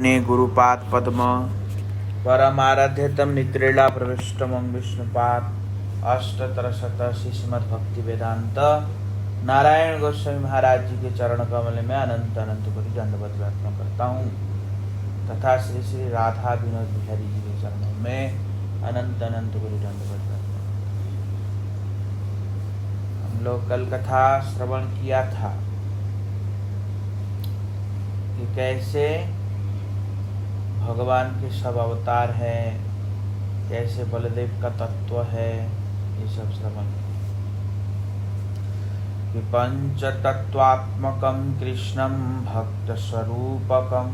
अपने गुरुपाद पद्म परमाराध्यतम नित्रेला प्रविष्टमं विष्णुपाद अष्टतरशत श्रीमद् भक्ति वेदांत नारायण गोस्वामी महाराज जी के चरण कमल में अनंत अनंत कोटि दंडवत प्रार्थना करता हूँ तथा श्री श्री राधा विनोद बिहारी जी के चरणों में अनंत अनंत कोटि दंडवत प्रार्थना। हम लोग कल कथा श्रवण किया था कि कैसे भगवान के सब अवतार हैं, कैसे बलदेव का तत्व है, ये सब श्रवण कि पंचतत्वात्मकं कृष्णं भक्त स्वरूपकं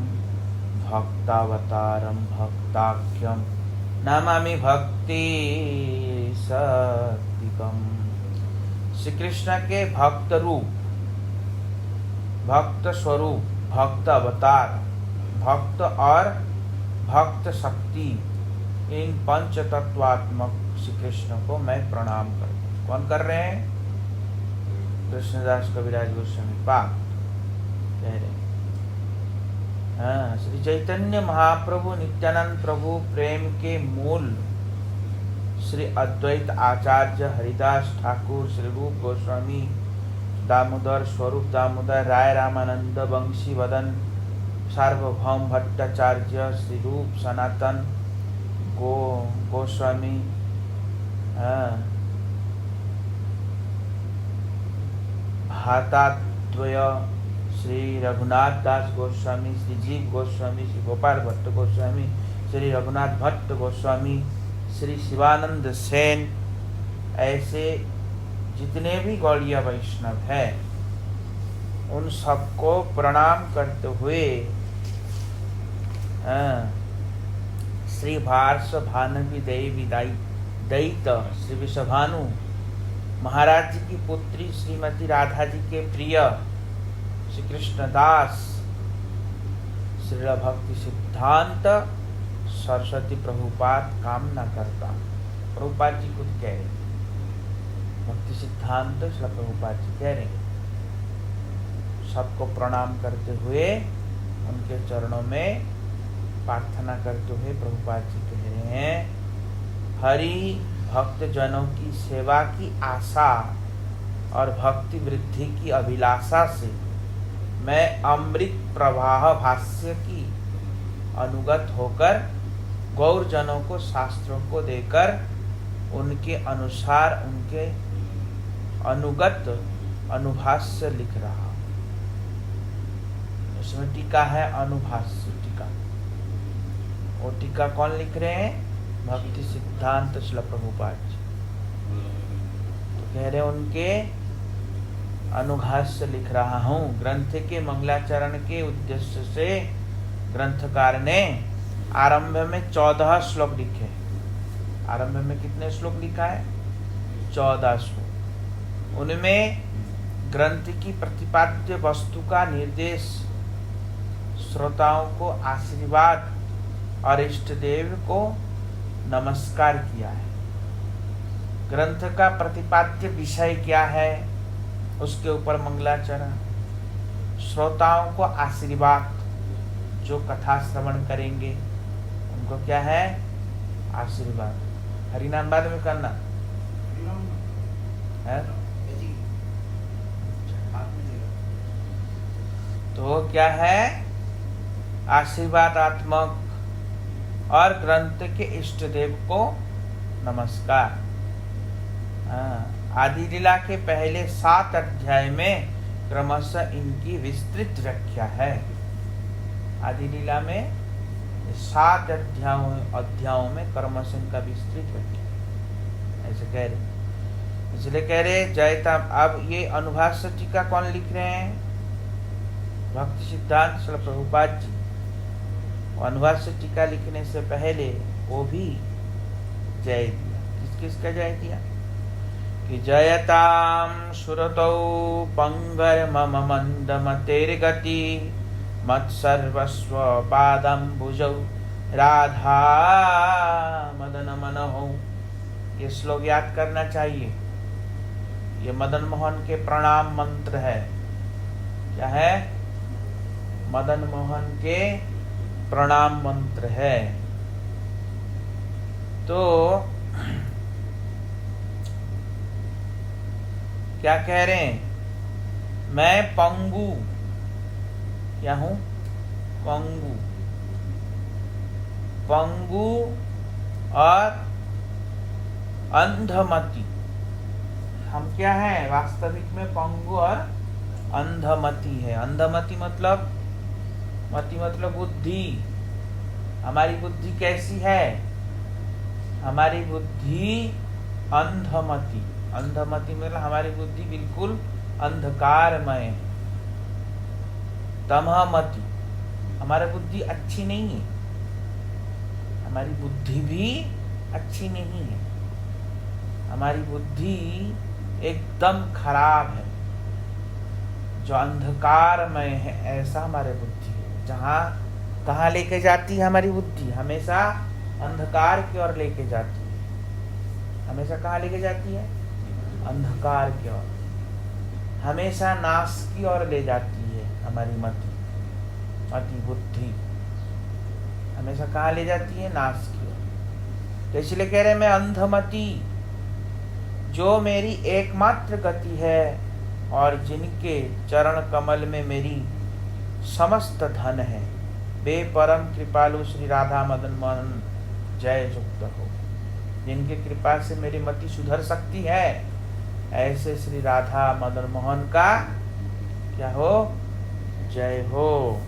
भक्तावतारं भक्ताख्यं नमामि भक्ति सत्विकम्। श्री कृष्ण के भक्त रूप, भक्त स्वरूप, भक्त अवतार, भक्त और भक्त शक्ति, इन पंच तत्वात्मक श्री कृष्ण को मैं प्रणाम करता हूँ। कौन कर रहे हैं? कृष्णदास कविराज गोस्वामी पाद कह रहे हैं। हाँ, श्री चैतन्य महाप्रभु नित्यानंद प्रभु प्रेम के मूल श्री अद्वैत आचार्य हरिदास ठाकुर, श्री रूप गोस्वामी, दामोदर स्वरूप दामोदर राय, रामानंद वंशी वदन, सार्वभौम भट्टाचार्य, श्री रूप सनातन गोस्वामी, भाताद्वय श्री रघुनाथ दास गोस्वामी, श्री जीव गोस्वामी, श्री गोपाल भट्ट गोस्वामी, श्री रघुनाथ भट्ट गोस्वामी, श्री शिवानंद सेन, ऐसे जितने भी गौड़िया वैष्णव हैं उन सबको प्रणाम करते हुए श्री भार्ष भानवी देवी दैत श्री विषभानु महाराज जी की पुत्री श्रीमती राधा जी के प्रिय श्री कृष्णदास श्री भक्ति सिद्धांत सरस्वती प्रभुपाद कामना करता। प्रभुपाद जी खुद कह रहे, भक्ति सिद्धांत श्री प्रभुपाद जी कह रहे, सबको प्रणाम करते हुए उनके चरणों में प्रार्थना करते हुए प्रभुपाद जी कह रहे हैं, हरि भक्त जनों की सेवा की आशा और भक्ति वृद्धि की अभिलाषा से मैं अमृत प्रवाह भाष्य की अनुगत होकर गौर जनों को शास्त्रों को देकर उनके अनुसार उनके अनुगत अनुभाष्य लिख रहा। इसमें टीका है अनुभाष्य टीका। वो टीका कौन लिख रहे हैं? भक्ति सिद्धांत श्रील प्रभुपाद जी। तो कह रहे उनके अनुभाष्य लिख रहा हूँ। ग्रंथ के मंगलाचरण के उद्देश्य से ग्रंथकार ने आरंभ में 14 श्लोक लिखे। आरंभ में कितने श्लोक लिखा है? 14 श्लोक। उनमें ग्रंथ की प्रतिपाद्य वस्तु का निर्देश, श्रोताओं को आशीर्वाद और इष्ट देव को नमस्कार किया है। ग्रंथ का प्रतिपाद्य विषय क्या है, उसके ऊपर मंगलाचरण, श्रोताओं को आशीर्वाद, जो कथा श्रवण करेंगे उनको क्या है? आशीर्वाद। हरिनाम बाद में करना है। तो क्या है? आशीर्वादात्मक और ग्रंथ के इष्ट देव को नमस्कार। आदि लीला के पहले 7 अध्याय में क्रमशः इनकी विस्तृत व्याख्या है। आदि लीला में 7 अध्यायों में क्रमशः इनका विस्तृत व्याख्या, ऐसे कह रहे। इसलिए कह रहे जयता। अब ये अनुभाष्य टीका कौन लिख रहे हैं? भक्ति सिद्धांत श्री प्रभुपाद जी। अनुभाष्य टीका लिखने से पहले वो भी जय दिया। किस किस का जय दिया? कि जयताम सुरतौ पंगर मम मंद मतेर्गति मत सर्वस्व पादम भुजौ राधा मदन मनहु। ये श्लोक याद करना चाहिए। ये मदन मोहन के प्रणाम मंत्र है। क्या है? मदन मोहन के प्रणाम मंत्र है। तो क्या कह रहे हैं? मैं पंगु, क्या हूं? पंगु। पंगु और अंधमति। हम क्या हैं? वास्तविक में पंगु और अंधमति है। अंधमति मतलब, मति मतलब बुद्धि। हमारी बुद्धि कैसी है? हमारी बुद्धि अंधमति। अंधमति मतलब हमारी बुद्धि बिल्कुल अंधकारमय है। तमहमति, हमारी बुद्धि अच्छी नहीं है। हमारी बुद्धि भी अच्छी नहीं है। हमारी बुद्धि एकदम खराब है, जो अंधकारमय है, ऐसा हमारी बुद्धि है। जहाँ कहाँ लेके जाती है हमारी बुद्धि? हमेशा अंधकार की ओर लेके जाती है। हमेशा कहाँ लेके जाती है? अंधकार की ओर। हमेशा नाश की ओर ले जाती है हमारी मति बुद्धि। हमेशा कहाँ ले जाती है? नाश की ओर। तो इसलिए कह रहे मैं अंधमति, जो मेरी एकमात्र गति है और जिनके चरण कमल में मेरी समस्त धन है, वे परम कृपालु श्री राधा मदन मोहन जय युक्त हो। जिनके कृपा से मेरी मति सुधर सकती है, ऐसे श्री राधा मदन मोहन का क्या हो? जय हो।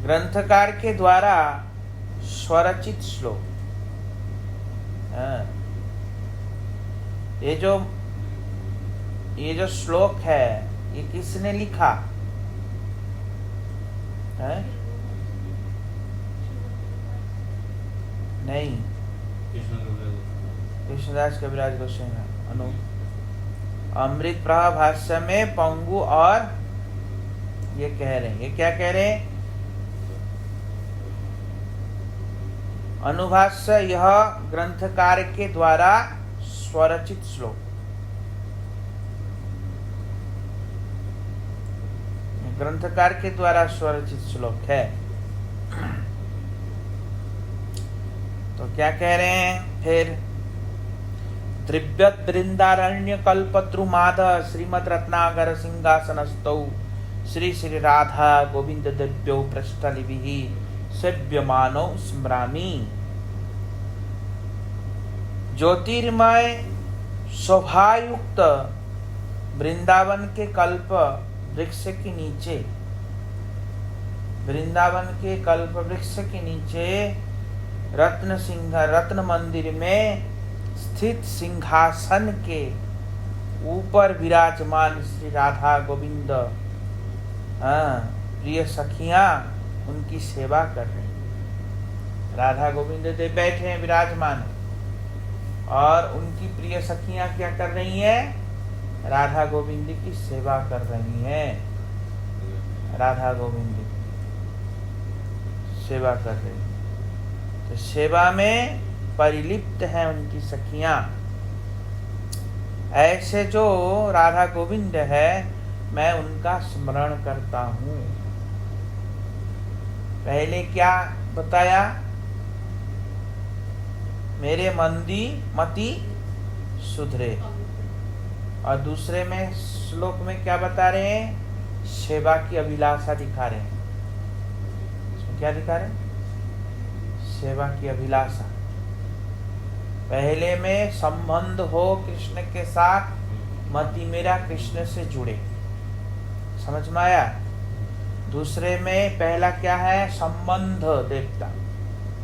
ग्रंथकार के द्वारा स्वरचित श्लोक। ये जो श्लोक है, ये किसने लिखा है? नहीं, कृष्णदास कविराज गोस्वामी अनु अमृत प्रभा भाष्य में पंगु और ये कह रहे हैं। ये क्या कह रहे हैं? अनुभाष्य यह ग्रंथकार के द्वारा स्वरचित श्लोक। ग्रंथकार के द्वारा स्वरचित श्लोक है। तो क्या कह रहे हैं फिर? त्रिव्यत वृंदारण्य कल्पद्रुमाद श्रीमद रत्नागर सिंहासनस्थौ श्री श्री राधा गोविंद दिव्यो पृष्ठलिभिः सेव्यमानो स्मरामि। ज्योतिर्मय शोभायुक्त वृंदावन के कल्प वृक्ष के नीचे, वृंदावन के कल्प वृक्ष के नीचे रत्न मंदिर में स्थित सिंहासन के ऊपर विराजमान श्री राधा गोविंद प्रिय सखियां उनकी सेवा कर रही। राधा गोविंद देव बैठे हैं विराजमान, और उनकी प्रिय सखियां क्या कर रही हैं? राधा गोविंद की सेवा कर रही हैं। राधा गोविंद की सेवा कर रही, तो सेवा में परिलिप्त है उनकी सखियां। ऐसे जो राधा गोविंद है, मैं उनका स्मरण करता हूं। पहले क्या बताया? मेरे मति सुधरे। और दूसरे में श्लोक में क्या बता रहे हैं? सेवा की अभिलाषा दिखा रहे हैं। इसमें क्या दिखा रहे हैं? सेवा की अभिलाषा। पहले में संबंध हो कृष्ण के साथ, मति मेरा कृष्ण से जुड़े, समझ में आया? दूसरे में पहला क्या है? संबंध देवता।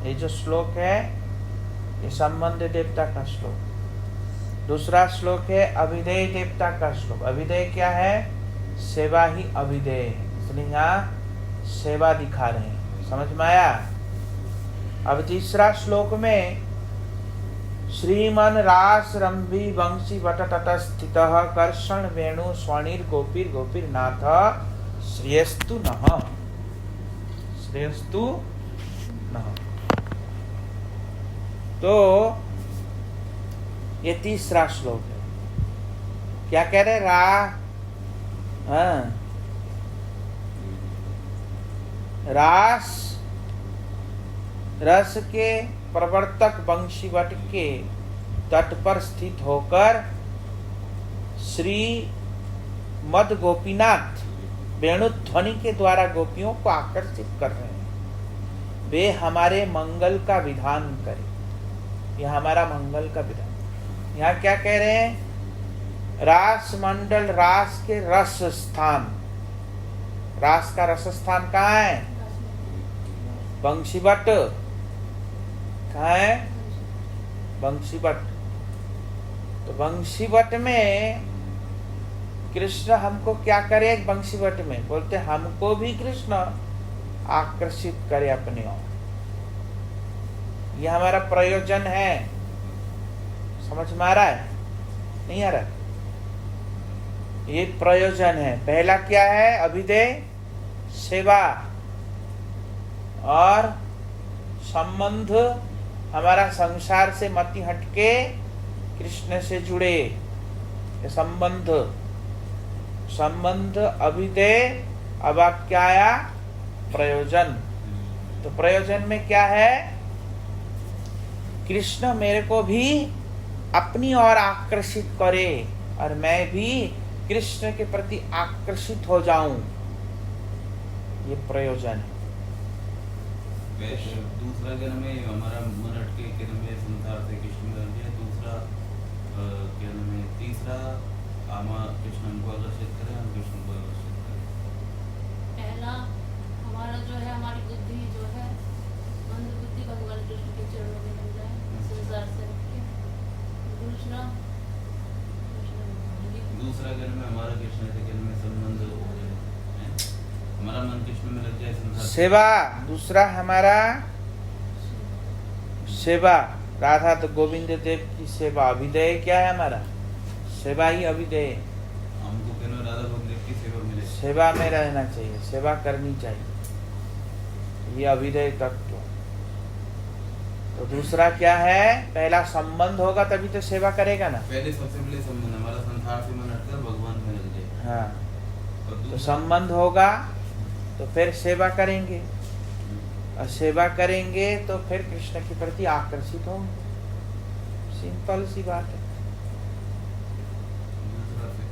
ये जो श्लोक है, ये संबंध देवता का श्लोक। दूसरा श्लोक है अभिधेय देवता का श्लोक। अभिधेय क्या है? सेवा ही अभिधेय है, इसलिए यहाँ सेवा दिखा रहे हैं। समझ में आया? अब तीसरा श्लोक में श्रीमन रास रंभी वंशी वट तटस्थित कर्षण वेणु स्वर्णिर गोपीर गोपीर नाथ श्रेयस्तु नः, श्रेयस्तु नः। तो ये तीसरा श्लोक है। क्या कह रहे? रास रस के प्रवर्तक बंशीवट के तट पर स्थित होकर श्री मद गोपीनाथ वेणुध्वनि के द्वारा गोपियों को आकर्षित कर रहे हैं। वे हमारे मंगल का विधान करें। यह हमारा मंगल का विधान। यहाँ क्या कह रहे हैं? रास मंडल, रास के रस स्थान। रास का रस स्थान कहाँ है? बंशीवट। कहाँ है? बंशीवट। तो बंशीवट में कृष्ण हमको क्या करे? बंशीवट में बोलते हमको भी कृष्ण आकर्षित करे अपने ओर। यह हमारा प्रयोजन है। समझ में आ रहा है? नहीं आ रहा? ये प्रयोजन है। पहला क्या है? अभिधेय सेवा और संबंध। हमारा संसार से मति हटके कृष्ण से जुड़े, संबंध। संबंध अभिधेय। अब आप क्या आया? प्रयोजन। तो प्रयोजन में क्या है? कृष्ण मेरे को भी अपनी ओर आकर्षित करे और मैं भी कृष्ण के प्रति आकर्षित हो जाऊं। ये प्रयोजन है। दूसरा क्या नाम है? हमारा मन हटके क्या नाम है? संसार से कृष्ण में लग जाए। दूसरा क्या नाम है? तीसरा कृष्ण को आकर्षित करें, हम कृष्ण को आकर्षित करें। पहला हमारा जो है, हमारी बुद्धि जो है, मंद बुद्धि भगवान कृष्ण के चरणों में लग जाए, संसार से हटके। दूसरा क्या नाम है? हमारा कृष्ण से क्या नाम है? संबंध हो जाए, हमारा मन कृष्ण में लग जाए, संसार सेवा। दूसरा हमारा सेवा। राधा तो गोविंद देव की सेवा। अभिधेय क्या है? हमारा सेवा ही अभिधेय। हमको क्या नाम? राधा गोविंद की सेवा मिले, सेवा में रहना चाहिए, सेवा करनी चाहिए। ये अभिधेय तत्व। तो दूसरा क्या है? पहला संबंध होगा तभी तो सेवा करेगा ना। पहले सबसे पहले संबंध हमारा संसार से मन हटकर भगवान में लग जाए। हाँ, तो संबंध होगा तो फिर सेवा करेंगे, और सेवा करेंगे तो फिर कृष्ण के प्रति आकर्षित होंगे। सिंपल सी बात है।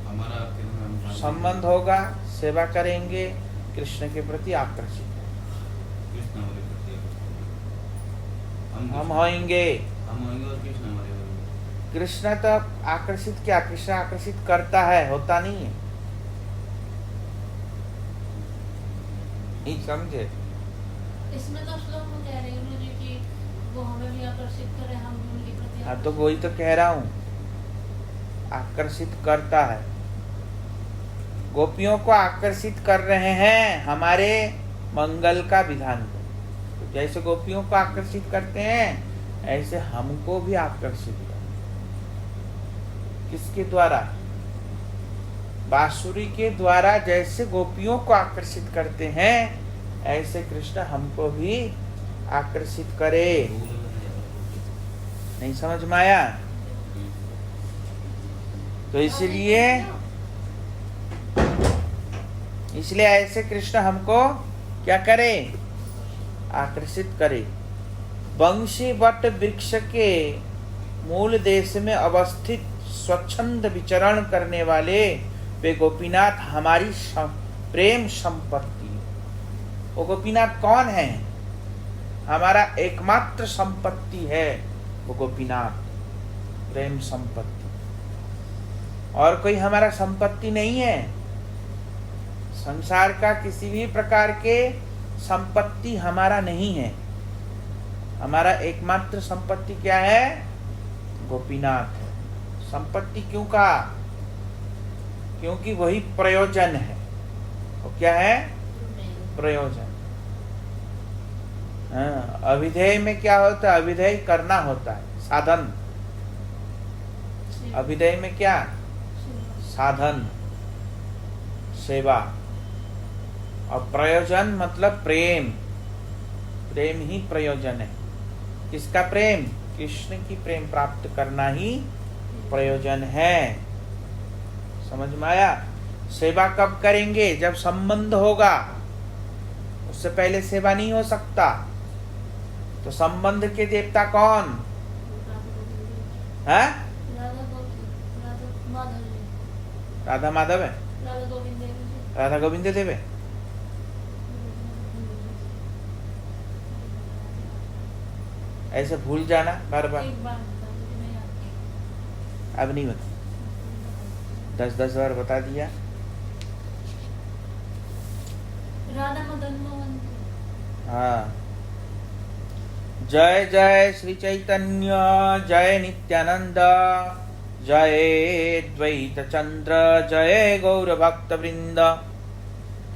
हमारा संबंध होगा, सेवा करेंगे, कृष्ण के प्रति आकर्षित कृष्ण हमारे प्रति हम होंगे। हम होंगे और कृष्ण हमारे होंगे। कृष्ण तो आकर्षित क्या? कृष्ण आकर्षित करता है, होता नहीं है। नहीं समझे? इसमें तो श्लोक में कह रही हूँ जी कि वो हमें भी आकर्षित करे, हम भी उनके प्रति। हाँ, तो वही तो कह रहा हूँ, आकर्षित करता है। गोपियों को आकर्षित कर रहे हैं हमारे मंगल का विधान। तो जैसे गोपियों को आकर्षित करते हैं ऐसे हमको भी आकर्षित कर। किसके द्वारा? बांसुरी के द्वारा जैसे गोपियों को आकर्षित करते हैं ऐसे कृष्ण हमको भी आकर्षित करे। नहीं समझ में आया? तो इसलिए ऐसे कृष्ण हमको क्या करे? आकर्षित करे। बंशी वट वृक्ष के मूल देश में अवस्थित स्वच्छंद विचरण करने वाले वे गोपीनाथ हमारी प्रेम संपत्ति। वो गोपीनाथ कौन है? हमारा एकमात्र संपत्ति है वो गोपीनाथ, प्रेम संपत्ति। और कोई हमारा संपत्ति नहीं है। संसार का किसी भी प्रकार के संपत्ति हमारा नहीं है। हमारा एकमात्र संपत्ति क्या है? गोपीनाथ है। संपत्ति क्यों कहा? क्योंकि वही प्रयोजन है। वो क्या है? प्रयोजन। हाँ, अभिधेय में क्या होता है? अभिधेय करना होता है, साधन। अभिधेय में क्या? साधन, सेवा। और प्रयोजन मतलब प्रेम। प्रेम ही प्रयोजन है। किसका प्रेम? कृष्ण की प्रेम प्राप्त करना ही प्रयोजन है। समझ में आया? सेवा कब करेंगे? जब संबंध होगा। उससे पहले सेवा नहीं हो सकता। तो संबंध के देवता कौन है? राधा माधव है, राधा गोविंद देव है। ऐसे भूल जाना बार बार, अब नहीं बता, 10-10 बार बता दिया। राधा मदन मोहन। हाँ, जय जय श्री चैतन्य, जय नित्यानंद, जय द्वैत चंद्र, जय गौर भक्त वृंद।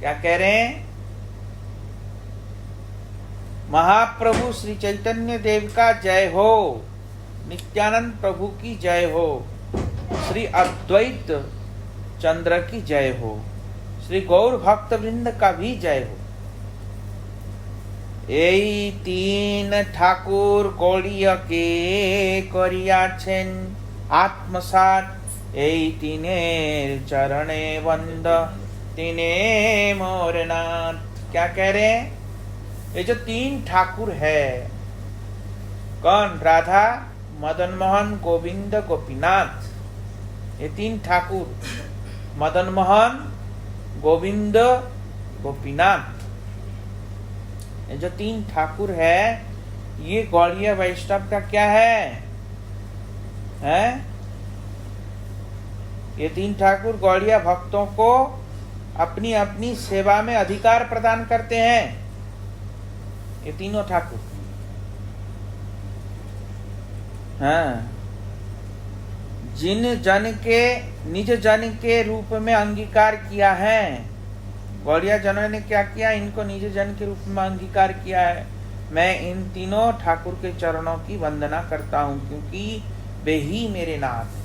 क्या कह रहे हैं? महाप्रभु श्री चैतन्य देव का जय हो, नित्यानंद प्रभु की जय हो, श्री अद्वैत चंद्र की जय हो, श्री गौर भक्त वृंद का भी जय हो। এই तीन ठाकुर गौड़िया के करियाছেন आत्मसात, এই तीनेर चरणे वंद तीने मोर नाथ। क्या कह रहे हैं? ये जो तीन ठाकुर है, कौन? राधा, मदन मोहन, गोविंद, गोपीनाथ। ये तीन ठाकुर, मदन मोहन, गोविंद, गोपीनाथ, ये जो तीन ठाकुर है, ये गौड़ीय वैष्णव का क्या है? ये तीन ठाकुर गौड़ीय भक्तों को अपनी अपनी सेवा में अधिकार प्रदान करते हैं। ये तीनों ठाकुर, हाँ, जिन जन के निज जन के रूप में अंगीकार किया है। गौड़िया जनों ने क्या किया? इनको निज जन के रूप में अंगीकार किया है। मैं इन तीनों ठाकुर के चरणों की वंदना करता हूं, क्योंकि वे ही मेरे नाथ हैं।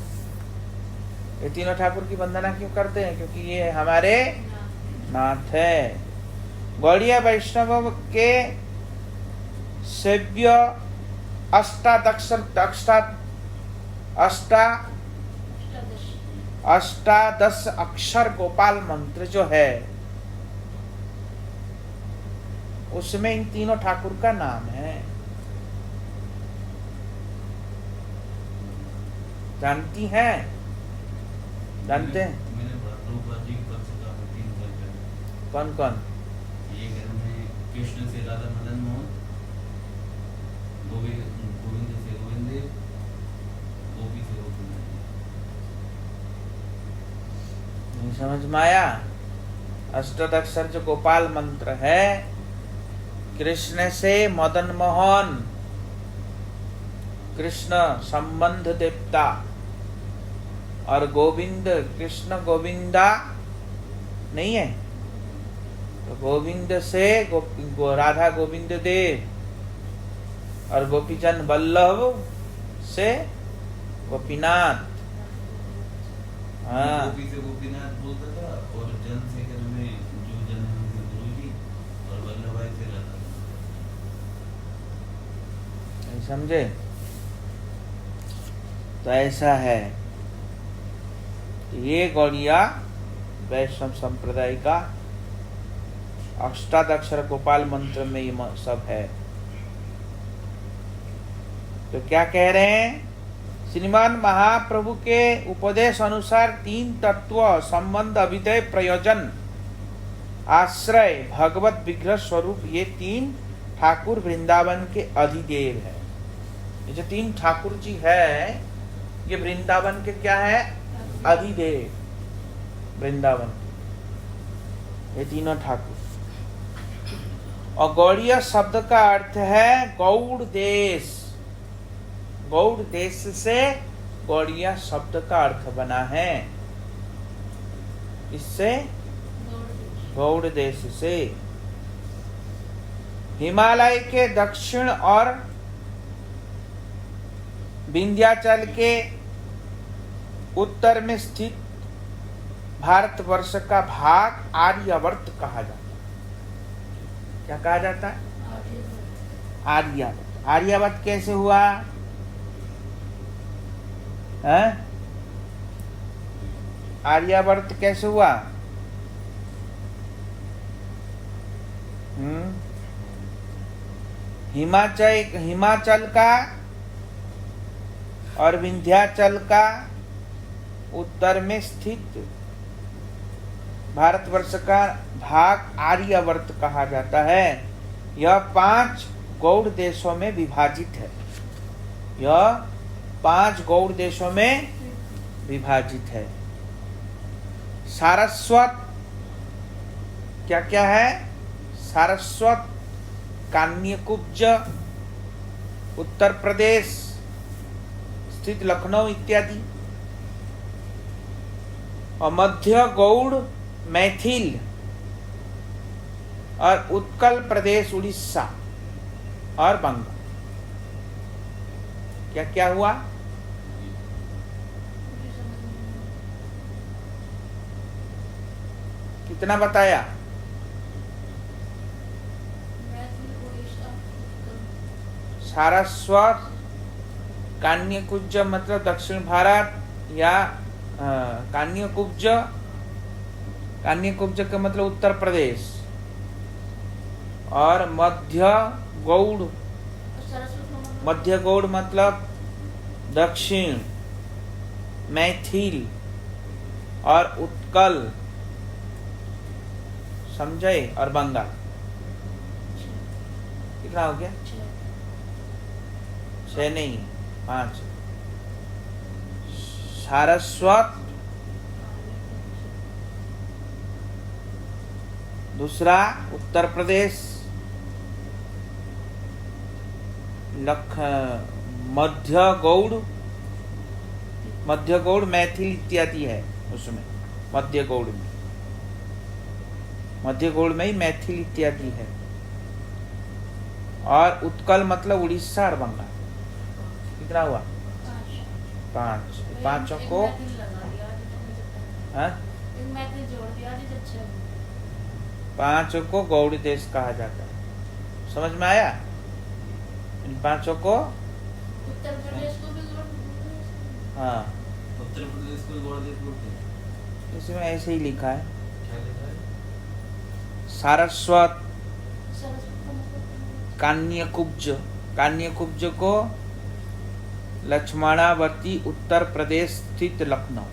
ये तीनों ठाकुर की वंदना क्यों करते हैं? क्योंकि ये हमारे नाथ है। गौड़िया वैष्णव के सेव्य अष्टादश अक्षर गोपाल मंत्र जो है, उसमें इन तीनों ठाकुर का नाम है। जानती हैं? जानते हैं? कौन कौन? ये घर में कृष्ण से राधा मदन मोहन, गोविंद से गोविंद, गोपी से गोपी। नहीं समझ में आया? अष्टादक्षर जो गोपाल मंत्र है, कृष्ण से मदन मोहन, कृष्ण संबंध देवता, और गोविंद कृष्ण गोविंदा नहीं है, तो गोविंद से राधा गोविंद देव, और गोपीजन वल्लभ से गोपीनाथ। हाँ, गोपी से गोपीनाथ बोलता था, और जन से घर में जो जन है उनके गुरु जी, और वल्लभ भाई से राधा। समझे? तो ऐसा है। ये गौड़िया वैष्णव संप्रदाय का अष्टादक्षर गोपाल मंत्र में ये सब है। तो क्या कह रहे हैं? श्रीमान महाप्रभु के उपदेश अनुसार तीन तत्व संबंध, अभिदय, प्रयोजन, आश्रय, भगवत विग्रह स्वरूप ये तीन ठाकुर वृंदावन के अधिदेव है। ये जो तीन ठाकुर जी है, ये वृंदावन के क्या है? अधिदेव वृंदावन, ये तीनों ठाकुर। और गौड़ीय शब्द का अर्थ है गौड़ देश। गौड़ देश से गौड़िया शब्द का अर्थ बना है। इससे गौड़ देश से हिमालय के दक्षिण और विंध्याचल के उत्तर में स्थित भारतवर्ष का भाग आर्यावर्त कहा जाता है। क्या कहा जाता है? आर्यावर्त। आर्यावर्त कैसे हुआ है? आर्यावर्त कैसे हुआ? हिमाचल का और विंध्याचल का उत्तर में स्थित भारतवर्ष का भाग आर्यावर्त कहा जाता है। यह 5 गौड़ देशों में विभाजित है। यह 5 गौड़ देशों में विभाजित है। सारस्वत क्या क्या है? सारस्वत, कान्यकुब्ज उत्तर प्रदेश स्थित लखनऊ इत्यादि, और मध्य गौड़ मैथिल और उत्कल प्रदेश उड़ीसा और बंगाल। क्या क्या हुआ? कितना बताया? सारस्वत, कान्यकुब्ज मतलब दक्षिण भारत, या कान्यकुब्ज का मतलब उत्तर प्रदेश, और मध्य गौड़ मतलब दक्षिण, मैथिल और उत्कल, समझे, और बंगाल। कितना हो गया? 6 नहीं, 5। सारस्वत, दूसरा उत्तर प्रदेश, मध्य गौड़ मैथिल इत्यादि है उसमें। मध्य गौड़ में ही मैथिल इत्यादि है। और उत्कल मतलब उड़ीसा और बंगाल। कितना हुआ? 5। पांचों को पांचों को गौड़ देश कहा जाता है। समझ में आया? इन पांचों को उत्तर प्रदेश को भी गौड़ देश। हाँ, उत्तर प्रदेश को गौड़ देश बोलते हैं। इसमें ऐसे ही लिखा है। क्या लिखा है? सारस्वत, कान्यकुब्ज को लक्ष्मणावती उत्तर प्रदेश स्थित लखनऊ।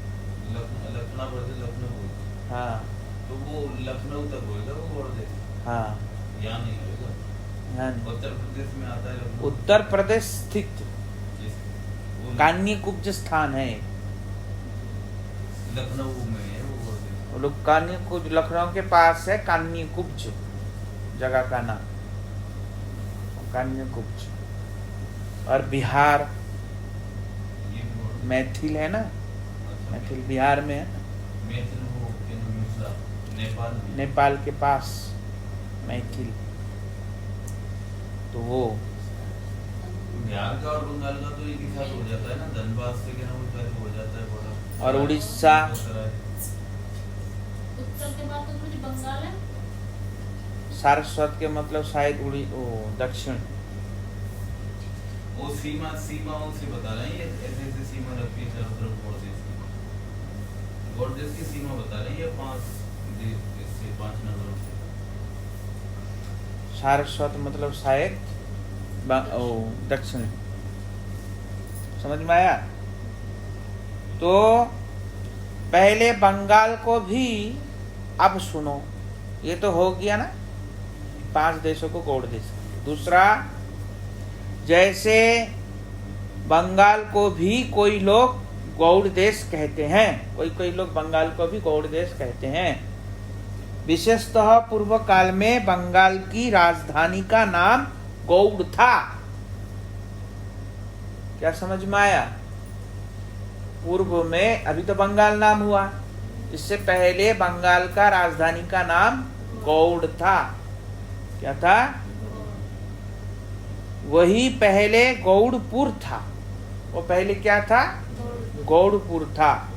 लखनऊ। हाँ, तो वो लखनऊ तक होएगा वो गौड़ देश। हाँ, यहाँ नहीं होएगा। हाँ, उत्तर प्रदेश में आता है लखनऊ। उत्तर प्रदेश स्थित कान्यकुब्ज स्थान है। लखनऊ में है वो गौड़ देश। लोग कान्यकुब्ज लखनऊ के पास है। कान्यकुब्ज जगह का नाम, कान्यकुब्ज। और बिहार मैथिल है ना, मैथिल बिहार में है ना। मैथिल वो नेपाल के पास मैथिल। तो वो बिहार का और बंगाल का तो एक ही साथ हो जाता है ना। धनबाद से क्या नाम हो जाता है बॉर्डर। और उड़ीसा, उत्तर के बाद तो मुझे बंगाल है। सारस्वत के मतलब शायद दक्षिण। वो सीमाओं से बता रहे हैं। ये ऐसे सीमा रखी है चारों तरफ गौड़ देश की सीमा बता रहे हैं। ये 5 नगरों से। सारस्वत मतलब शायद दक्षिण। समझ में आया? तो पहले बंगाल को भी, अब सुनो, ये तो हो गया ना 5 देशों को गौड़ देश। दूसरा, जैसे बंगाल को भी कोई लोग गौड़ देश कहते हैं, कोई लोग बंगाल को भी गौड़ देश कहते हैं। विशेषतः पूर्व काल में बंगाल की राजधानी का नाम गौड़ था। क्या समझ में आया? पूर्व में, अभी तो बंगाल नाम हुआ, इससे पहले बंगाल का राजधानी का नाम गौड़ था। क्या था? वही पहले गौड़पुर था। वो पहले क्या था? गौड़पुर था।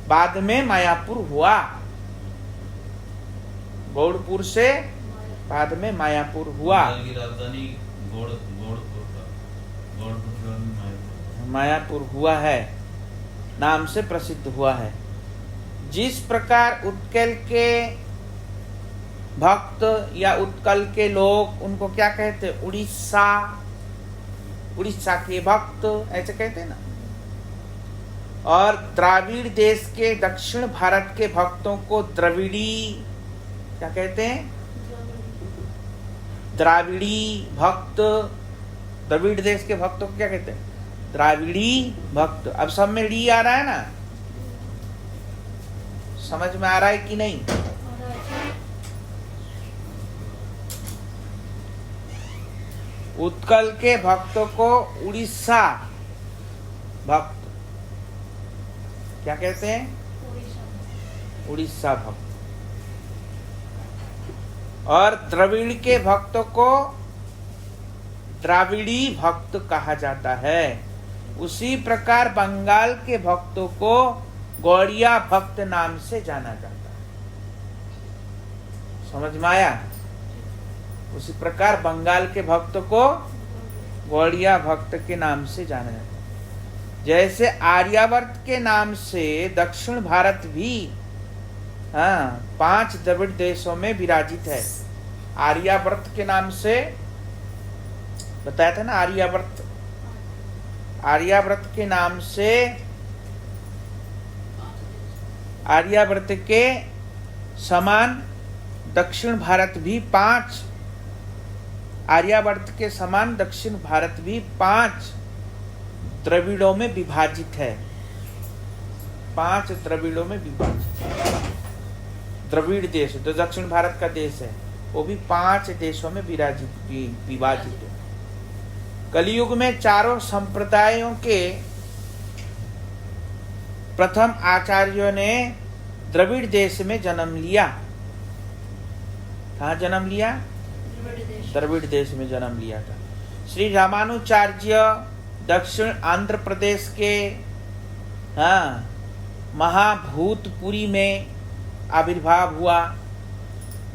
बाद में मायापुर हुआ। गौड़पुर से बाद में मायापुर हुआ। की राजधानी गौड़पुर था। मायापुर हुआ है, नाम से प्रसिद्ध हुआ है। जिस प्रकार उत्कल के भक्त या उत्कल के लोग उनको क्या कहते हैं? उड़ीसा, उड़ीसा के भक्त ऐसे कहते हैं ना। और द्राविड़ देश के दक्षिण भारत के भक्तों को द्रविड़ी क्या कहते हैं? द्राविड़ी भक्त। द्रविड़ देश के भक्तों को क्या कहते हैं? द्राविड़ी भक्त। अब सब में डी आ रहा है ना, समझ में आ रहा है कि नहीं? उत्कल के भक्तों को उड़ीसा भक्त क्या कहते हैं? उड़ीसा भक्त। और द्रविड़ के भक्तों को द्राविड़ी भक्त कहा जाता है। उसी प्रकार बंगाल के भक्तों को गौड़िया भक्त नाम से जाना जाता है। समझ में आया? उसी प्रकार बंगाल के भक्तों को गौड़िया भक्त के नाम से जाना जाता है। जैसे आर्यावर्त के नाम से दक्षिण भारत भी 5 द्रविड़ देशों में विराजित है। आर्यावर्त के नाम से बताया था ना, आर्यावर्त। आर्यावर्त के नाम से आर्यावर्त के समान दक्षिण भारत भी 5 आर्यावर्त के समान दक्षिण भारत भी 5 द्रविड़ों में विभाजित है। 5 द्रविड़ों में विभाजित। द्रविड़ देश जो दक्षिण भारत का देश है वो भी 5 देशों में विभाजित है। कलियुग में चारों संप्रदायों के प्रथम आचार्यों ने द्रविड़ देश में जन्म लिया। कहाँ जन्म लिया? द्रविड़ देश में जन्म लिया था। श्री रामानुचार्य दक्षिण आंध्र प्रदेश के महाभूतपुरी में आविर्भाव हुआ।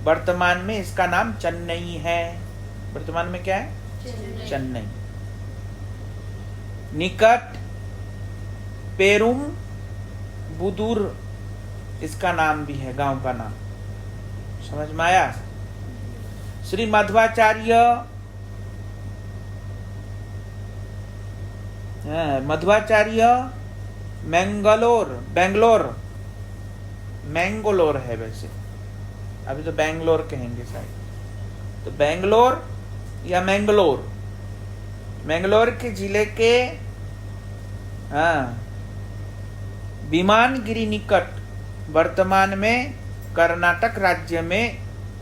वर्तमान में इसका नाम चेन्नई है। वर्तमान में क्या है? चेन्नई। निकट पेरुम बुदुर इसका नाम भी है, गांव का नाम। समझ में आया? श्री मध्वाचार्य मैंगलोर है वैसे, अभी तो बैंगलोर कहेंगे शायद। तो बैंगलोर या मैंगलोर के जिले के विमानगिरी निकट वर्तमान में कर्नाटक राज्य में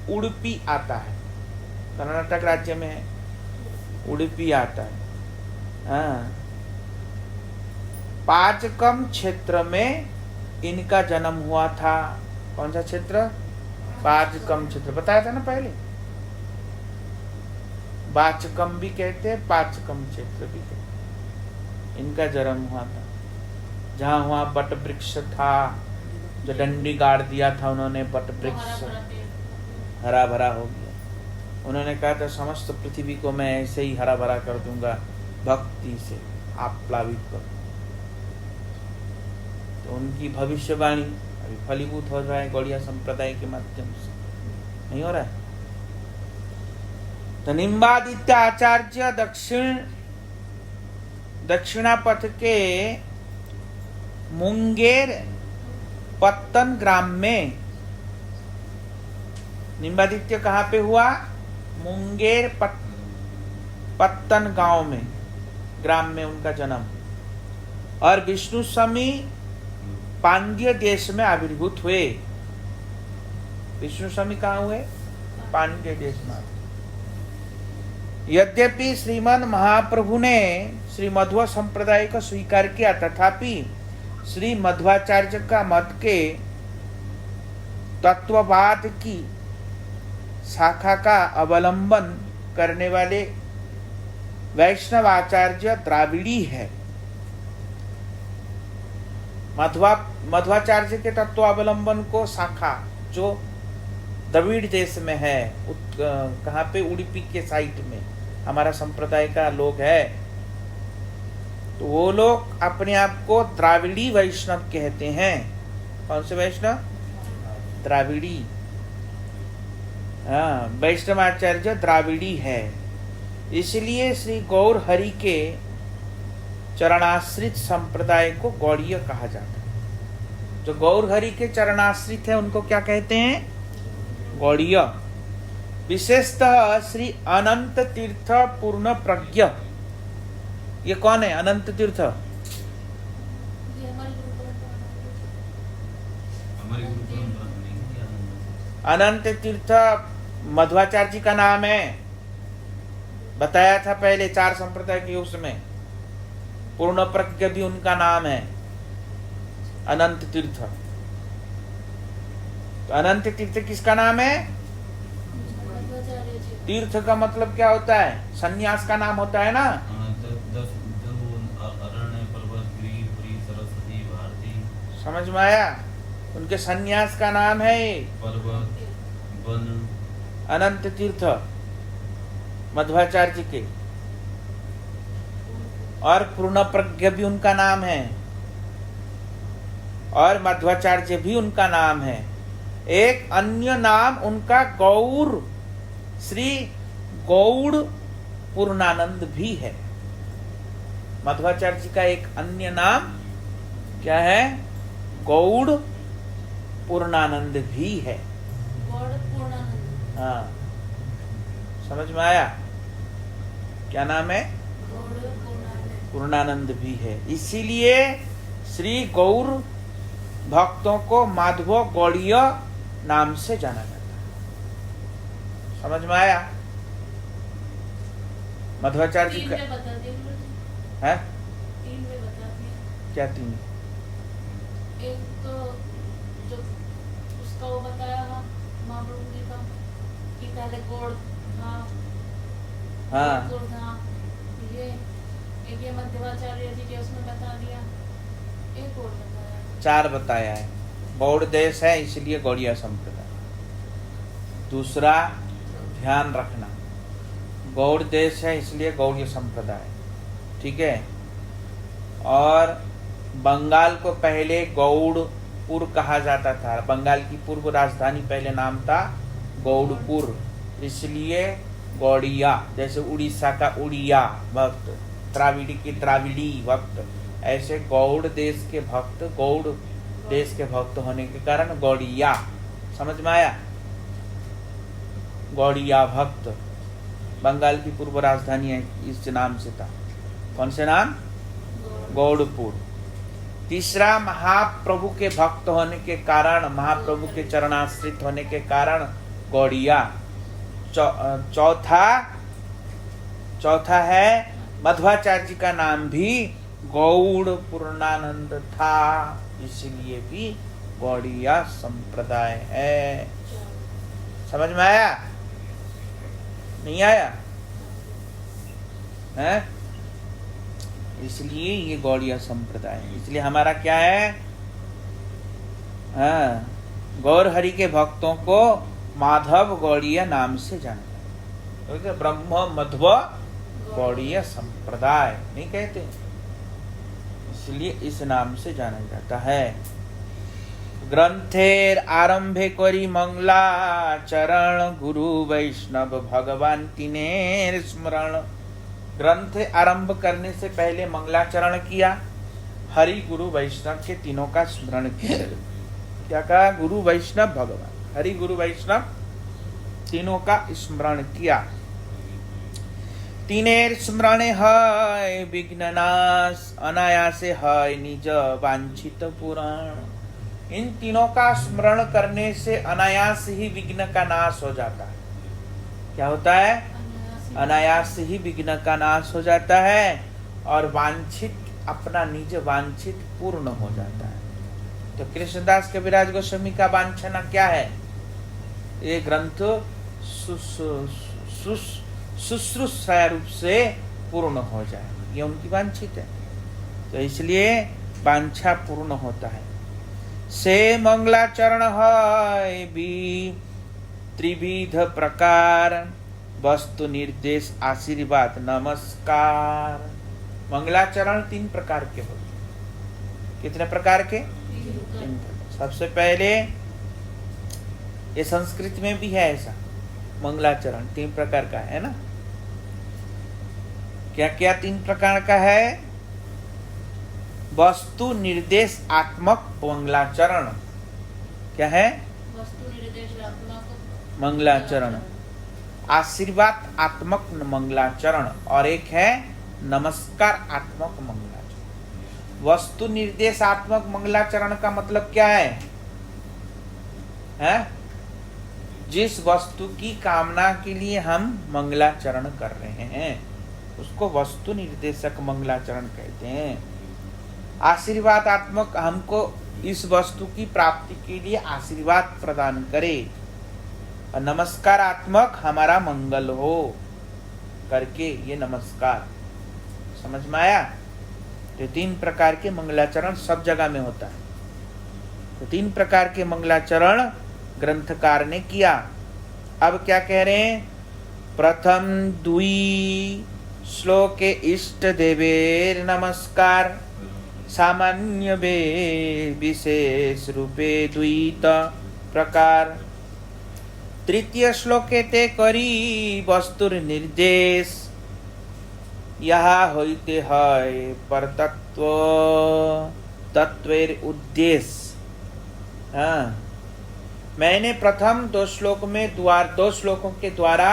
उडुपी आता है। कर्नाटक राज्य में है, उडुपी आता है। पाचकम क्षेत्र में इनका जन्म हुआ था। कौन सा क्षेत्र? पाचकम क्षेत्र बताया था ना पहले। बाचकम भी कहते हैं, पाचकम क्षेत्र भी कहते हैं। इनका जन्म हुआ था जहां वहां बट वृक्ष था, जो डंडी गाड़ दिया था उन्होंने, बट वृक्ष हरा भरा हो गया। उन्होंने कहा था समस्त पृथ्वी को मैं ऐसे ही हरा भरा कर दूंगा, भक्ति से आप प्लावित करो। तो उनकी भविष्यवाणी अभी फलीभूत हो रहा है गौड़िया संप्रदाय के माध्यम से। नहीं हो रहा है? तो निम्बादित्य आचार्य दक्षिणापथ के मुंगेर पत्तन ग्राम में, निम्बादित्य कहाँ पे हुआ? मुंगेर पत्तन गांव में, ग्राम में उनका जन्म। और विष्णु स्वामी पांड्य देश में आविर्भूत हुए। विष्णु स्वामी कहाँ हुए? पांड्य देश में। यद्यपि श्रीमद महाप्रभु ने श्री मध्व संप्रदाय को स्वीकार किया, तथापि श्री मध्वाचार्य का मत के तत्ववाद की शाखा का अवलंबन करने वाले वैष्णव आचार्य द्राविड़ी है। मध्वाचार्य के तत्वावलंबन को शाखा जो द्रविड़ देश में है, कहाँ पे? उडुपी के साइड में हमारा संप्रदाय का लोग है। तो वो लोग अपने आप को द्राविड़ी वैष्णव कहते हैं। कौन से वैष्णव? द्राविड़ी। हाँ, वैष्णवाचार्य द्राविड़ी है। इसलिए श्री गौर हरि के चरणाश्रित संप्रदाय को गौड़ीय कहा जाता है। जो गौर हरि के चरणाश्रित है उनको क्या कहते हैं? गौड़ीय। विशेषतः श्री अनंत तीर्थ पूर्ण प्रज्ञ, ये कौन है अनंत तीर्थ? ये हमारी गुरु हमारी गुरु परंपरा में नहीं है। अनंत तीर्थ मध्वाचार्य जी का नाम है, बताया था पहले 4 संप्रदाय के उसमें। पूर्ण प्रज्ञ भी उनका नाम है, अनंत तीर्थ। तो अनंत तीर्थ किसका नाम है? मध्वाचार्य जी। तीर्थ का मतलब क्या होता है? सन्यास का नाम होता है ना। अरण्य, पर्वत, गिरि, पुरी, सरस्वती, भारती। समझ में आया? उनके सन्यास का नाम है पर्वत, वन, अनंत तीर्थ मध्वाचार्य जी के। और पूर्ण प्रज्ञ भी उनका नाम है, और मध्वाचार्य भी उनका नाम है। एक अन्य नाम उनका गौर, श्री गौड़ पूर्णानंद भी है। मध्वाचार्य जी का एक अन्य नाम क्या है? गौड़ पूर्णानंद भी है। गौड़ पूर्णानंद। हाँ, समझ में आया? क्या नाम है? गौड़ पूर्णानंद। पूर्णानंद भी है। इसीलिए श्री गौर भक्तों को माधव गौड़ीय नाम से जाना जाता है। समझ में आया? मध्वाचार्य जी 3 का में बता दिए गुरुजी। है 3 में बता दिए। क्या? 3? एक तो जो उसका वो बताया महाप्रभु जी का कि पहले गौड़ था, हाँ, गौड़ था। ये एक ये मध्वाचार्य जी के उसमें बता दिया। एक और बताया। 4 बताया है। गौड़ देश है इसलिए गौड़ीय संप्रदाय। दूसरा ध्यान रखना, गौड़ देश है इसलिए गौड़ीय संप्रदाय, ठीक है। और बंगाल को पहले गौड़पुर कहा जाता था। बंगाल की पूर्व राजधानी पहले नाम था गौड़पुर, इसलिए गौड़िया। जैसे उड़ीसा का उड़िया भक्त, द्राविड़ी की द्राविड़ी भक्त, ऐसे गौड़ देश के भक्त गौड़ देश के भक्त होने के कारण गौड़िया। समझ में आया? गौड़िया भक्त बंगाल की पूर्व राजधानी है, इस नाम से था। कौन से नाम? गौड़पुर। तीसरा महाप्रभु के भक्त होने के कारण, महाप्रभु के चरणाश्रित होने के कारण गौड़िया। चौथा है मध्वाचार्य जी का नाम भी गौड़ पूर्णानंद था, इसलिए भी गौड़िया संप्रदाय है। समझ में आया? नहीं आया? है? इसलिए ये गौड़िया संप्रदाय है। इसलिए हमारा क्या है? हाँ, गौर हरि के भक्तों को माधव गौड़िया नाम से जाना जाता है। ब्रह्म मध्व गौड़िया संप्रदाय नहीं कहते, इसलिए इस नाम से जाना जाता है। ग्रंथेर आरंभे करी मंगला चरण गुरु वैष्णव भगवान तीनेर स्मरण। ग्रंथ आरंभ करने से पहले मंगलाचरण किया, हरि गुरु वैष्णव के तीनों का स्मरण किया। क्या कहा? गुरु वैष्णव भगवान, हरि गुरु वैष्णव तीनों का स्मरण किया। तीनेर स्मरण है विघ्ननाश, अनायासे है निज वांछित पुराण। इन तीनों का स्मरण करने से अनायास ही विघ्न का नाश हो जाता है। क्या होता है? अनायास ही विघ्न का नाश हो जाता है और वांछित, अपना निज वांछित पूर्ण हो जाता है। तो कृष्णदास कविराज गोस्वामी का वांछना क्या है? ये ग्रंथ शुश्रूषा रूप से पूर्ण हो जाए, ये उनकी वांछित है। तो इसलिए वांछा पूर्ण होता है। से मंगलाचरण है भी त्रिविध प्रकार, वस्तु निर्देश आशीर्वाद नमस्कार। मंगलाचरण 3 प्रकार के होते हैं। कितने प्रकार के? 3 प्रकार। सबसे पहले, ये संस्कृत में भी है ऐसा, मंगलाचरण 3 प्रकार का है ना। क्या क्या 3 प्रकार का है? वस्तु निर्देश आत्मक मंगलाचरण। क्या है? वस्तु निर्देशात्मक मंगलाचरण। आशीर्वाद आत्मक मंगलाचरण और एक है नमस्कार आत्मक मंगलाचरण। वस्तु निर्देशात्मक मंगलाचरण का मतलब क्या है? जिस वस्तु की कामना के लिए हम मंगलाचरण कर रहे हैं उसको वस्तु निर्देशक मंगलाचरण कहते हैं। आशीर्वादात्मक, हमको इस वस्तु की प्राप्ति के लिए आशीर्वाद प्रदान करे। और नमस्कारात्मक, हमारा मंगल हो करके ये नमस्कार। समझ में आया? तो 3 प्रकार के मंगलाचरण सब जगह में होता है। तो 3 प्रकार के मंगलाचरण ग्रंथकार ने किया। अब क्या कह रहे हैं? प्रथम 2 श्लोके इष्ट देवेर नमस्कार सामान्य बे विशेष रूपे द्वित प्रकार। तृतीय श्लोके ते करी वस्तुर निर्देश यहाँ होते है पर तत्वेर उद्देश्य। मैंने प्रथम 2 श्लोक में 2 श्लोकों के द्वारा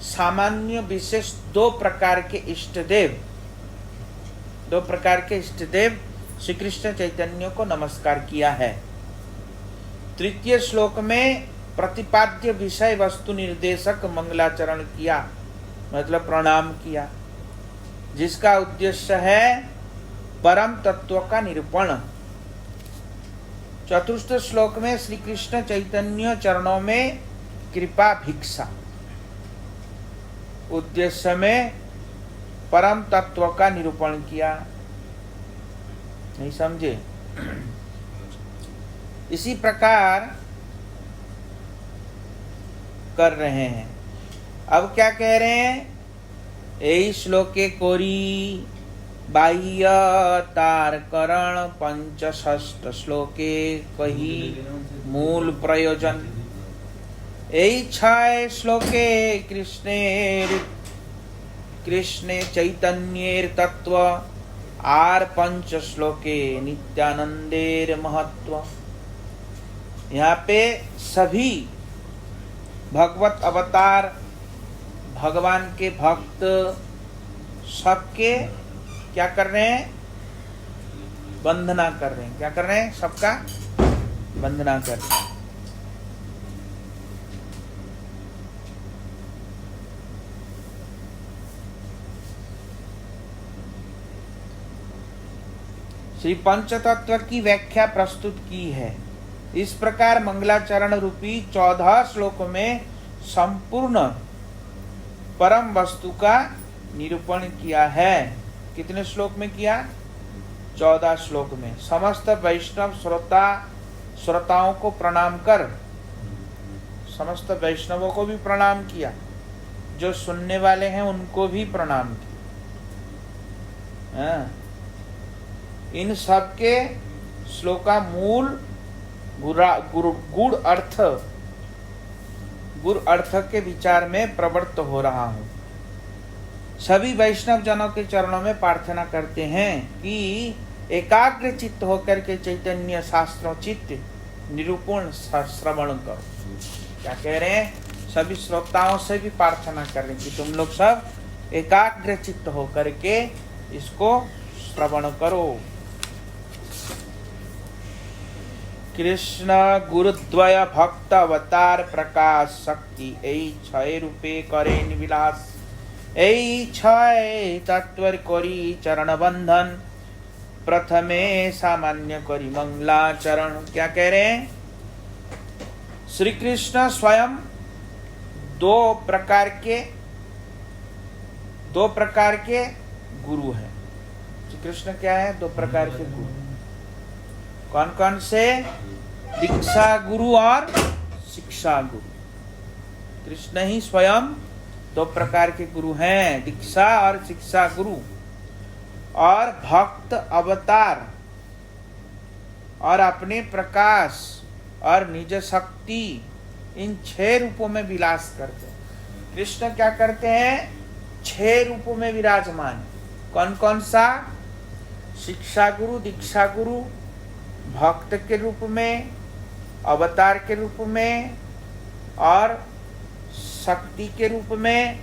सामान्य विशेष 2 प्रकार के इष्ट देव श्री कृष्ण चैतन्य को नमस्कार किया है। तृतीय श्लोक में प्रतिपाद्य विषय वस्तु निर्देशक मंगलाचरण किया, मतलब प्रणाम किया, जिसका उद्देश्य है परम तत्व का निरूपण। चतुर्थ श्लोक में श्री कृष्ण चैतन्य चरणों में कृपा भिक्षा, उद्देश्य में परम तत्व का निरूपण किया। नहीं समझे? इसी प्रकार कर रहे हैं। अब क्या कह रहे हैं? यही श्लोके कोरी बाह्य तारकरण 5ष्ठ श्लोके कही मूल प्रयोजन। यही 6 श्लोके कृष्णे चैतन्येर तत्व आर 5 श्लोके नित्यानंदेर महत्व। यहाँ पे सभी भगवत अवतार भगवान के भक्त सबके क्या कर रहे हैं? वंदना कर रहे हैं। क्या कर रहे हैं? सबका वंदना कर रहे हैं। श्री पंचतत्व की व्याख्या प्रस्तुत की है। इस प्रकार मंगलाचरण रूपी 14 श्लोक में संपूर्ण परम वस्तु का निरूपण किया है। कितने श्लोक में किया? 14 श्लोक में। समस्त वैष्णव श्रोताओं को प्रणाम कर, समस्त वैष्णवों को भी प्रणाम किया, जो सुनने वाले हैं उनको भी प्रणाम किया। इन सब के श्लोक का मूल गुड़ अर्थ के विचार में प्रवृत्त हो रहा हूं। सभी वैष्णव जनों के चरणों में प्रार्थना करते हैं कि एकाग्र चित्त होकर के चैतन्य शास्त्रोचित निरूपण श्रवण करो। क्या कह रहे हैं? सभी श्रोताओं से भी प्रार्थना कर रहे हैं कि तुम लोग सब एकाग्र चित्त होकर के इसको श्रवण करो। कृष्ण गुरुद्वय भक्त अवतार प्रकाश शक्ति यही 6 रूपे करे विलास। यही 6 तत्व करी चरण बंधन प्रथमे सामान्य करी मंगलाचरण। क्या कह रहे हैं? श्री कृष्ण स्वयं 2 प्रकार के गुरु हैं। श्री कृष्ण क्या है? 2 प्रकार के गुरु। कौन कौन से? दीक्षा गुरु और शिक्षा गुरु। कृष्ण ही स्वयं 2 प्रकार के गुरु हैं, दीक्षा और शिक्षा गुरु। और भक्त अवतार और अपने प्रकाश और निज शक्ति, इन 6 रूपों में विलास करते हैं। कृष्ण क्या करते हैं? 6 रूपों में विराजमान। कौन कौन सा? शिक्षा गुरु, दीक्षा गुरु, भक्त के रूप में, अवतार के रूप में, और शक्ति के रूप में,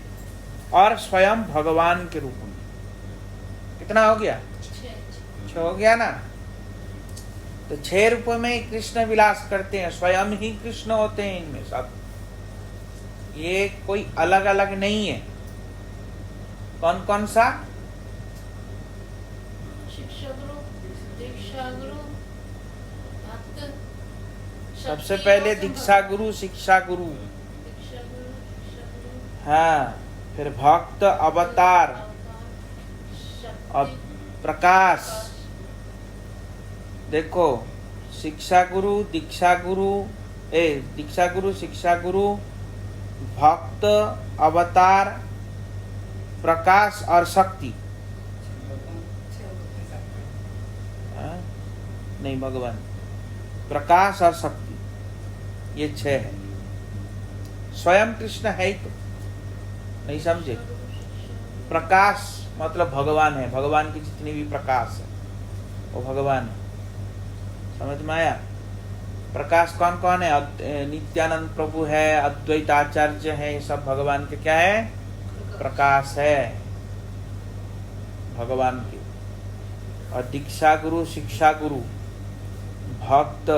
और स्वयं भगवान के रूप में। कितना हो गया? 6 हो गया ना। तो 6 रूपों में कृष्ण विलास करते हैं, स्वयं ही कृष्ण होते हैं इनमें सब। ये कोई अलग अलग नहीं है। कौन कौन सा? शिक्षा गुरु, दीक्षा गुरु, भक्त। सबसे पहले दीक्षा गुरु, शिक्षा गुरु, दीक्षा गुरु, शिक्षा गुरु, हाँ, फिर भक्त, अवतार और प्रकाश। देखो, शिक्षा गुरु, दीक्षा गुरु, दीक्षा गुरु, शिक्षा गुरु, भक्त, अवतार, प्रकाश और शक्ति। नहीं, भगवान, प्रकाश और शक्ति, ये 6 है। स्वयं कृष्ण है ही तो, नहीं समझे? प्रकाश मतलब भगवान है। भगवान की जितनी भी प्रकाश है वो भगवान है। समझ में आया? प्रकाश कौन कौन है? नित्यानंद प्रभु है, अद्वैत आचार्य है, ये सब भगवान के क्या है? प्रकाश है भगवान के। और दीक्षा गुरु, शिक्षा गुरु, भक्त,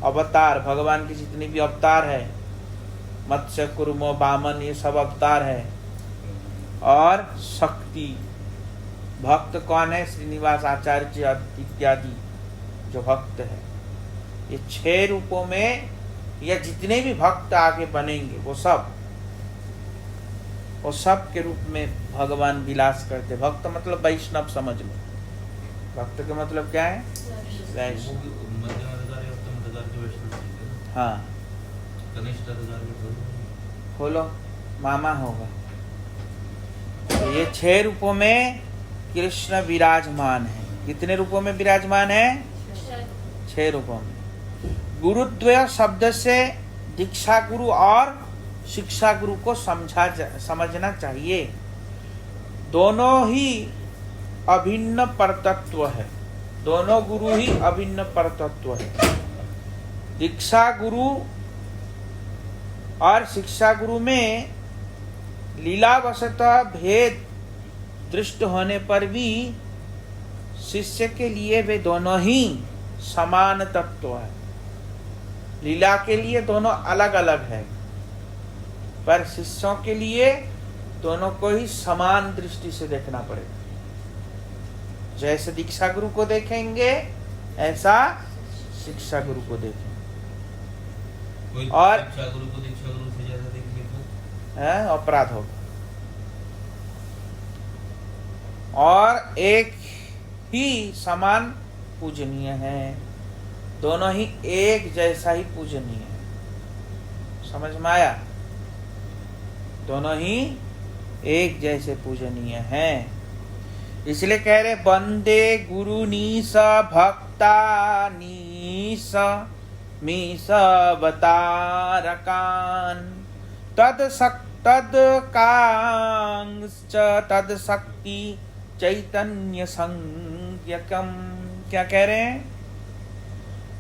अवतार, भगवान के जितने भी अवतार है, मत्स्य, कुर्म, वामन, ये सब अवतार है। और शक्ति, भक्त कौन है? श्रीनिवास आचार्य इत्यादि जो भक्त है। ये 6 रूपों में या जितने भी भक्त आगे बनेंगे वो सब के रूप में भगवान विलास करते। भक्त मतलब वैष्णव समझ लो। भक्त के मतलब क्या है? वैष्णव। हाँ, खोलो, मामा होगा। तो ये 6 रूपों में कृष्ण विराजमान है। कितने रूपों में विराजमान है? 6 रूपों में। गुरुद्वय शब्द से दीक्षा गुरु और शिक्षा गुरु को समझना चाहिए। दोनों ही अभिन्न परतत्व है। दोनों गुरु ही अभिन्न परतत्व है। दीक्षा गुरु और शिक्षा गुरु में लीलावशतः भेद दृष्ट होने पर भी शिष्य के लिए वे दोनों ही समान तत्व है। लीला के लिए दोनों अलग अलग है, पर शिष्यों के लिए दोनों को ही समान दृष्टि से देखना पड़ेगा। जैसे दीक्षा गुरु को देखेंगे ऐसा शिक्षा गुरु को देखेंगे। और शिक्षा गुरु को दीक्षा गुरु से ज्यादा देखेंगे तो अपराध होगा। और एक ही समान पूजनीय है। दोनों ही एक जैसा ही पूजनीय है। समझ में आया? दोनों ही एक जैसे पूजनीय हैं। इसलिए कह रहे वंदे गुरु नीस भक्ता नीस मीस अवतारकान तद कांश्च तद शक्ति चैतन्य संज्ञकम। क्या कह रहे हैं?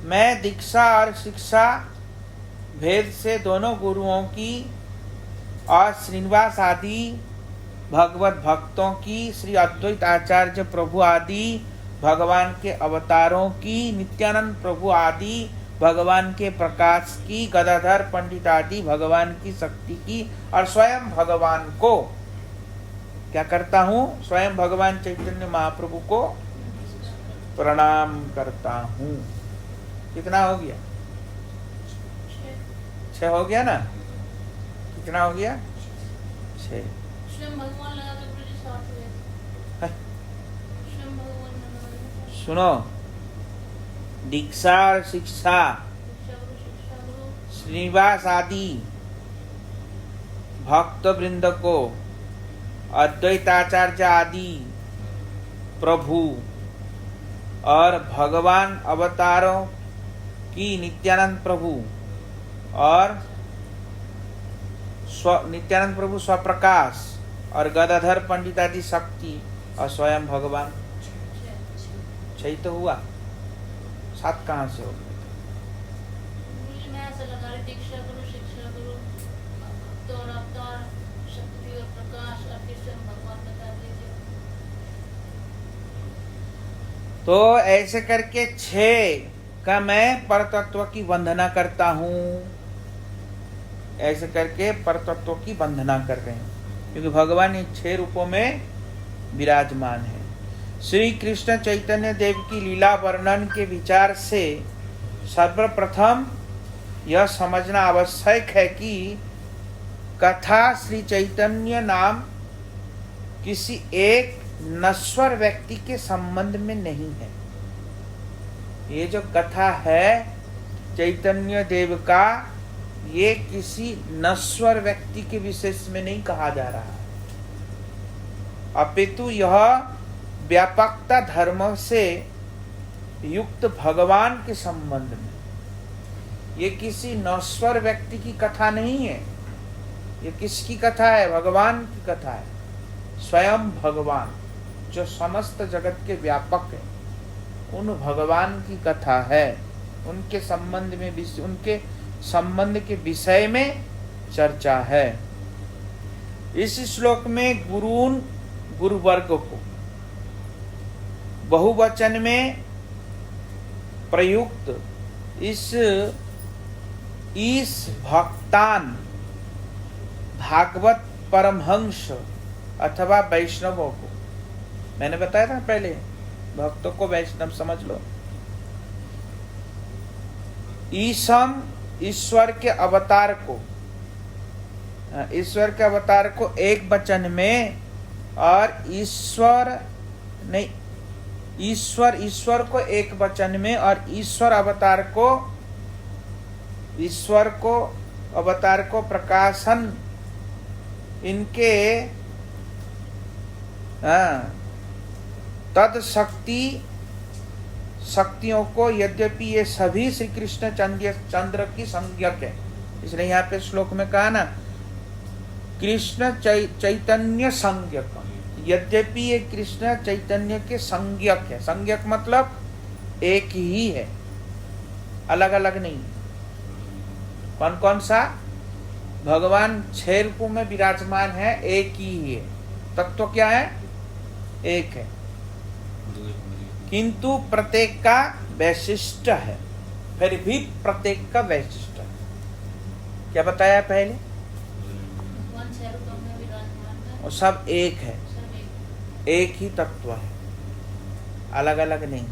मैं दीक्षा और शिक्षा भेद से दोनों गुरुओं की और श्रीनिवास आदि भगवत भक्तों की, श्री अद्वैत आचार्य प्रभु आदि भगवान के अवतारों की, नित्यानंद प्रभु आदि भगवान के प्रकाश की, गदाधर पंडित आदि भगवान की शक्ति की, और स्वयं भगवान को क्या करता हूँ? स्वयं भगवान चैतन्य महाप्रभु को प्रणाम करता हूँ। कितना हो गया? 6 हो गया ना? कितना हो गया? 6। भगवान लगा तो पूरे 7 हुए। भगवान सुनो, दीक्षा और शिक्षा, श्रीनिवास आदि भक्त वृंद को, अद्वैताचार्य आदि प्रभु और भगवान अवतारों की, नित्यानंद प्रभु और नित्यानंद प्रभु स्वप्रकाश और गदाधर पंडित आदि शक्ति और स्वयं भगवान 6 तो हुआ, 7 कहाँ से हो गए? मुझे मैं ऐसा लगा रही दीक्षा गुरु शिक्षा गुरु भक्त और अवतार शक्ति और प्रकाश और फिर स्वयं भगवान बता दीजिए। तो ऐसे करके 6 का मैं परतत्व की वंदना करता हूँ, ऐसे करके परतत्व की वंदना कर रहे हैं, क्योंकि भगवान इन 6 रूपों में विराजमान है। श्री कृष्ण चैतन्य देव की लीला वर्णन के विचार से सर्वप्रथम यह समझना आवश्यक है कि कथा श्री चैतन्य नाम किसी एक नश्वर व्यक्ति के संबंध में नहीं है। ये जो कथा है चैतन्य देव का, ये किसी नश्वर व्यक्ति के विशेष में नहीं कहा जा रहा है, अपितु यह व्यापकता धर्म से युक्त भगवान के संबंध में। ये किसी नश्वर व्यक्ति की कथा नहीं है। ये किसकी कथा है? भगवान की कथा है। स्वयं भगवान जो समस्त जगत के व्यापक है, उन भगवान की कथा है। उनके संबंध में, उनके संबंध के विषय में चर्चा है। इस श्लोक में गुरुवर्ग को बहुवचन में प्रयुक्त इस भक्तान भागवत परमहंस अथवा वैष्णवों को, मैंने बताया था पहले, भक्तों को वैष्णव समझ लो। ईसम ईश्वर के अवतार को एक वचन में, और ईश्वर को एक वचन में, और ईश्वर अवतार को प्रकाशन इनके तद शक्तियों को, यद्यपि ये सभी श्री कृष्ण चंद्र की संज्ञक है, इसलिए यहाँ पे श्लोक में कहा ना कृष्ण चैतन्य संज्ञक, यद्यपि ये कृष्ण चैतन्य के संज्ञक है। संज्ञक मतलब एक ही है, अलग अलग नहीं। कौन कौन सा? भगवान 6 रूपों में विराजमान है, एक ही है। तत्व क्या है? एक है, किंतु प्रत्येक का वैशिष्ट है। फिर भी प्रत्येक का वैशिष्ट है। क्या बताया पहले? भगवान 6 रूपों में विराजमान है और सब एक है, एक ही तत्व है, अलग अलग नहीं।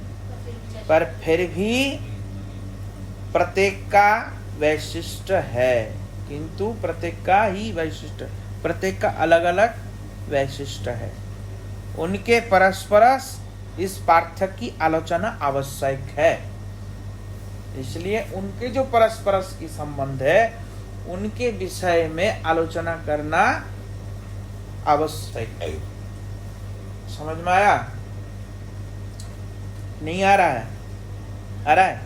पर फिर भी प्रत्येक का वैशिष्ट है, किंतु प्रत्येक का ही वैशिष्ट, प्रत्येक का अलग अलग वैशिष्ट है। उनके परस्पर इस पार्थक्य की आलोचना आवश्यक है। इसलिए उनके जो परस्पर की संबंध है, उनके विषय में आलोचना करना आवश्यक है। समझ में आया? नहीं आ रहा है? आ रहा है?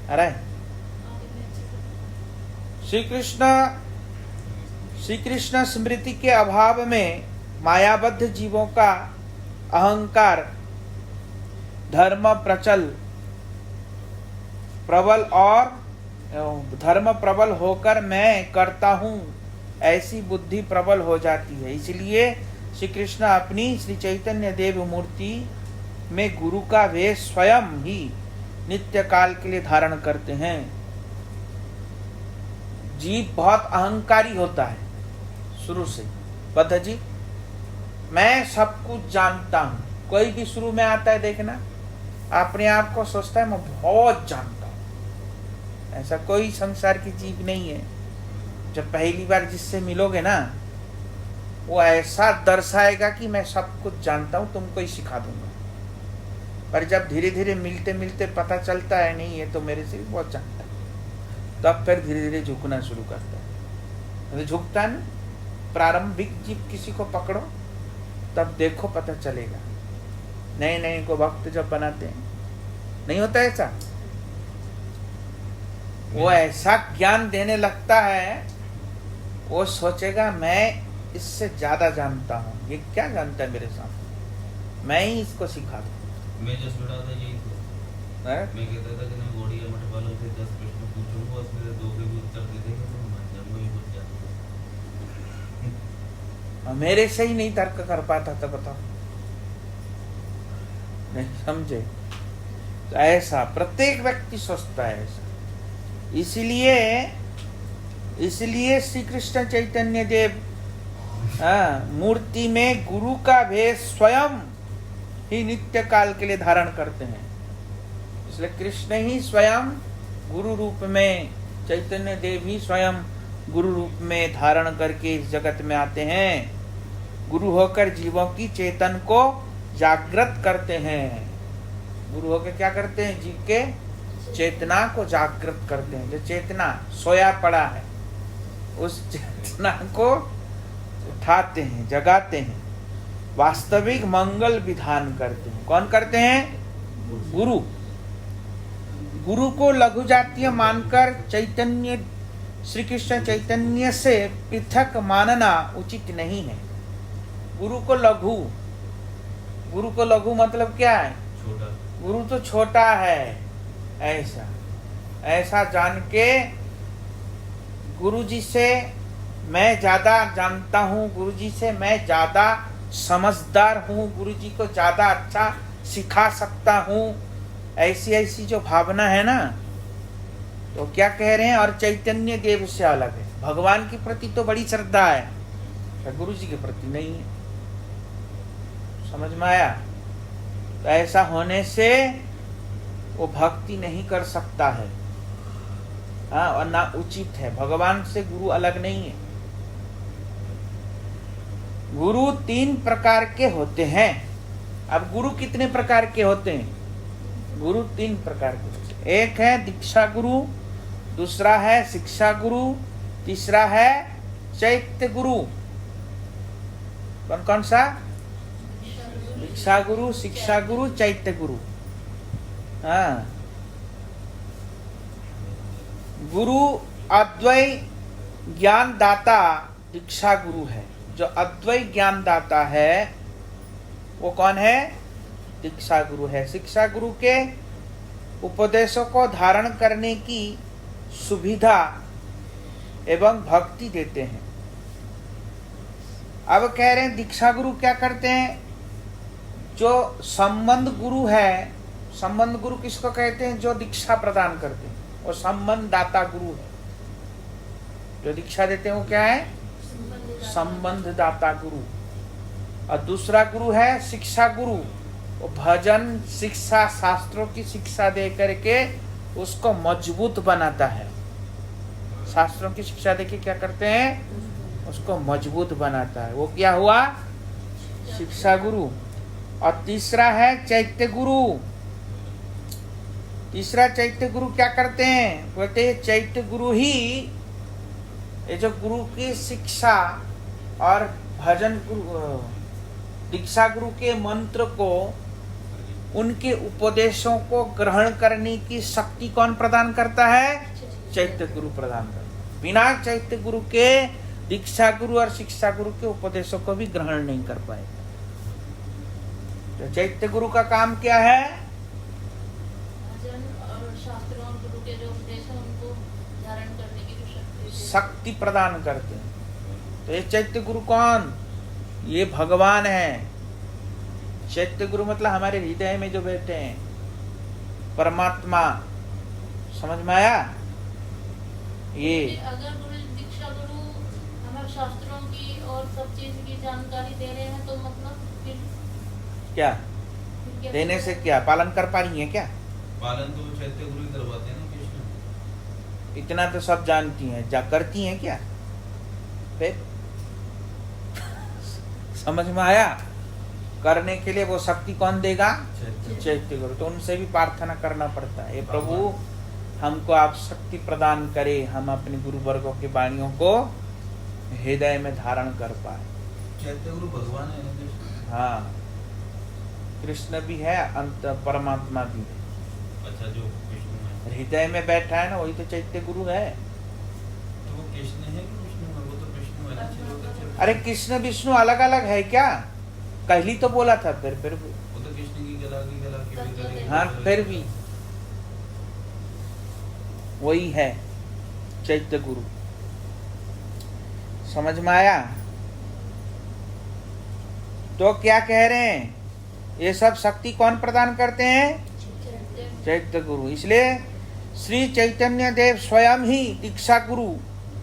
आ रहा है? श्री कृष्ण स्मृति के अभाव में मायाबद्ध जीवों का अहंकार धर्म प्रबल होकर मैं करता हूँ ऐसी बुद्धि प्रबल हो जाती है। इसलिए श्री कृष्ण अपनी श्री चैतन्य देव मूर्ति में गुरु का वेश स्वयं ही नित्य काल के लिए धारण करते हैं। जीव बहुत अहंकारी होता है शुरू से। बद्ध जी, मैं सब कुछ जानता हूं। कोई भी शुरू में आता है, देखना, अपने आप को सोचता है मैं बहुत जानता हूं। ऐसा कोई संसार की जीव नहीं है। जब पहली बार जिससे मिलोगे ना, वो ऐसा दर्शाएगा कि मैं सब कुछ जानता हूं, तुमको ही सिखा दूंगा। पर जब धीरे धीरे मिलते मिलते पता चलता है नहीं, ये तो मेरे से भी बहुत जानता है, तब फिर धीरे धीरे झुकना शुरू करता है। तो झुकता नहीं। प्रारंभिक जीव किसी को पकड़ो, तब देखो पता चलेगा। नए नए को भक्त जब बनाते हैं, नहीं होता ऐसा, वो ऐसा ज्ञान देने लगता है, वो सोचेगा मैं इससे ज्यादा जानता हूँ, ये क्या जानता है मेरे सामने, मैं ही इसको सिखा दूँ। मैं जो सुना था यही था। मैं कहता था कि मैं गोड़िया मठ वालों से 10 प्रश्न पूछूंगा, उसमें से 2 के भी उत्तर दे देंगे तो मैं मान जाऊंगा, ये कुछ जानता। मेरे से ही नहीं तर्क कर पाता तो बताओ, नहीं समझे? तो ऐसा प्रत्येक व्यक्ति सोचता है ऐसा। इसलिए श्री कृष्ण चैतन्य देव मूर्ति में गुरु का भेष स्वयं ही नित्य काल के लिए धारण करते हैं। इसलिए कृष्ण ही स्वयं गुरु रूप में, चैतन्य देव ही स्वयं गुरु रूप में धारण करके इस जगत में आते हैं। गुरु होकर जीवों की चेतन को जागृत करते हैं। गुरु होकर क्या करते हैं? जीव के चेतना को जागृत करते हैं। जो चेतना सोया पड़ा है उस चेतना को उठाते हैं, जगाते हैं, वास्तविक मंगल विधान करते हैं। कौन करते हैं? गुरु। गुरु को लघु जातीय मानकर चैतन्य, श्री कृष्ण चैतन्य से पृथक मानना उचित नहीं है। गुरु को लघु मतलब क्या है? छोटा। गुरु तो छोटा है, ऐसा जान के गुरु जी से मैं ज्यादा जानता हूँ, गुरु जी से मैं ज्यादा समझदार हूँ, गुरु जी को ज्यादा अच्छा सिखा सकता हूँ, ऐसी जो भावना है ना, तो क्या कह रहे हैं? और चैतन्य देव से अलग है। भगवान के प्रति तो बड़ी श्रद्धा है, गुरु जी के प्रति नहीं है। समझ में आया? तो ऐसा होने से वो भक्ति नहीं कर सकता है, और ना उचित है। भगवान से गुरु अलग नहीं है। गुरु 3 प्रकार के होते हैं। अब गुरु कितने प्रकार के होते हैं? गुरु 3 प्रकार के होते हैं। एक है दीक्षा गुरु, दूसरा है शिक्षा गुरु, तीसरा है चैत्य गुरु। कौन सा? दीक्षा गुरु, शिक्षा गुरु, चैत्य गुरु। गुरु अद्वैत ज्ञान दाता दीक्षा गुरु है। जो अद्वैत ज्ञान दाता है वो कौन है? दीक्षा गुरु है। शिक्षा गुरु के उपदेशों को धारण करने की सुविधा एवं भक्ति देते हैं। अब कह रहे हैं दीक्षा गुरु क्या करते हैं? जो संबंध गुरु है, संबंध गुरु किसको कहते हैं? जो दीक्षा प्रदान करते हैं, वो संबंध दाता गुरु है। जो दीक्षा देते हैं वो क्या है? संबंध दाता गुरु। और दूसरा गुरु है शिक्षा गुरु। वो भजन शिक्षा, शास्त्रों की शिक्षा दे करके उसको मजबूत बनाता है। शास्त्रों की शिक्षा देके क्या करते हैं? उसको मजबूत बनाता है। वो क्या हुआ? शिक्षा गुरु। और तीसरा है चैत्य गुरु। तीसरा चैत्य गुरु क्या करते हैं? बोलते हैं चैत्य गुरु ही ये जो गुरु की शिक्षा और भजन गुरु, दीक्षा गुरु के मंत्र को, उनके उपदेशों को ग्रहण करने की शक्ति कौन प्रदान करता है? चैत्य गुरु प्रदान करता है। बिना चैत्य गुरु के दीक्षा गुरु और शिक्षा गुरु के उपदेशों को भी ग्रहण नहीं कर पाएगा। तो चैत्य गुरु का काम क्या है? और शास्त्रों और गुरु के जो उपदेश हैं उनको धारण करने की जो शक्ति प्रदान करते हैं। तो ये चैत्य गुरु कौन? ये भगवान है। चैत्य गुरु मतलब हमारे हृदय में जो बैठे हैं, परमात्मा। समझ में आया? ये अगर गुरु दीक्षा गुरु हमारे शास्त्रों की और सब चीज की जानकारी दे रहे हैं तो मतलब फिर क्या देने से क्या पालन कर पा रही है? क्या पालन तो चैत्य गुरु ही करवाते हैं ना कृष्ण। इतना तो सब जानती हैं, जा करती हैं क्या? फिर समझ में आया? करने के लिए वो शक्ति कौन देगा? चैत्य गुरु। तो उनसे भी प्रार्थना करना पड़ता है, प्रभु हमको आप शक्ति प्रदान करे, हम अपने गुरु वर्गों की वाणियों को हृदय में धारण कर पाए। चैत्य गुरु भगवान है ना कृष्ण? हाँ, कृष्ण भी है, अंत परमात्मा भी है। अच्छा, जो कृष्ण है हृदय में बैठा है ना, वही तो चैत्य गुरु है। तो वो कृष्ण है कि विष्णु है? वो तो कृष्ण अरे कृष्ण विष्णु अलग अलग है क्या? कहली तो बोला था, फिर भी वो तो कृष्ण की गला की भी हाँ, फिर भी वही है चैत्य गुरु। समझ में आया? तो क्या कह रहे हैं, ये सब शक्ति कौन प्रदान करते हैं? चैत्य गुरु। इसलिए श्री चैतन्य देव स्वयं ही दीक्षा गुरु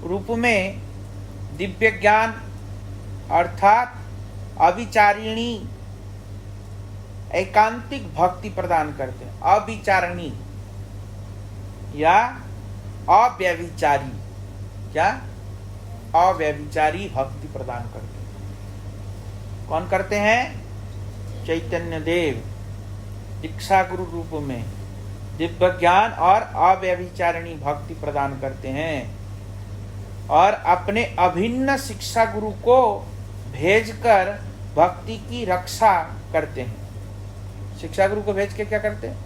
रूप में दिव्य ज्ञान अर्थात अविचारिणी एकांतिक भक्ति प्रदान करते हैं। अविचारिणी या अव्यभिचारी, क्या? अव्यभिचारी भक्ति प्रदान करते हैं। कौन करते हैं? चैतन्य देव दीक्षा गुरु रूप में दिव्य ज्ञान और अव्यभिचारिणी भक्ति प्रदान करते हैं और अपने अभिन्न शिक्षा गुरु को भेजकर भक्ति की रक्षा करते हैं। शिक्षा गुरु को भेज के क्या करते हैं?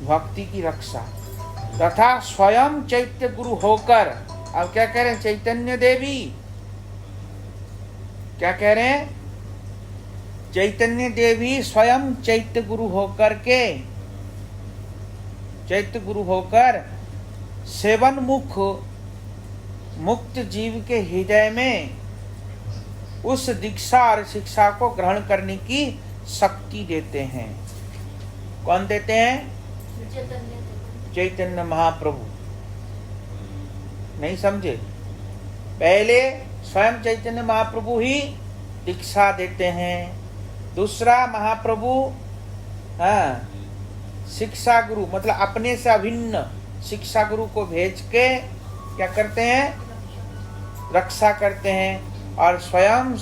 भक्ति की रक्षा। तथा स्वयं चैत्य गुरु होकर, अब क्या कह रहे हैं? चैतन्य देवी क्या कह रहे हैं? चैतन्य देवी स्वयं चैत्य गुरु होकर के, चैत्य गुरु होकर सेवन मुख मुक्त जीव के हृदय में उस दीक्षा और शिक्षा को ग्रहण करने की शक्ति देते हैं। कौन देते हैं? चैतन्य महाप्रभु। नहीं समझे? पहले स्वयं चैतन्य महाप्रभु ही दीक्षा देते हैं। दूसरा महाप्रभु शिक्षा गुरु मतलब अपने से अभिन्न शिक्षा गुरु को भेज के क्या करते हैं? रक्षा करते हैं। और स्वयं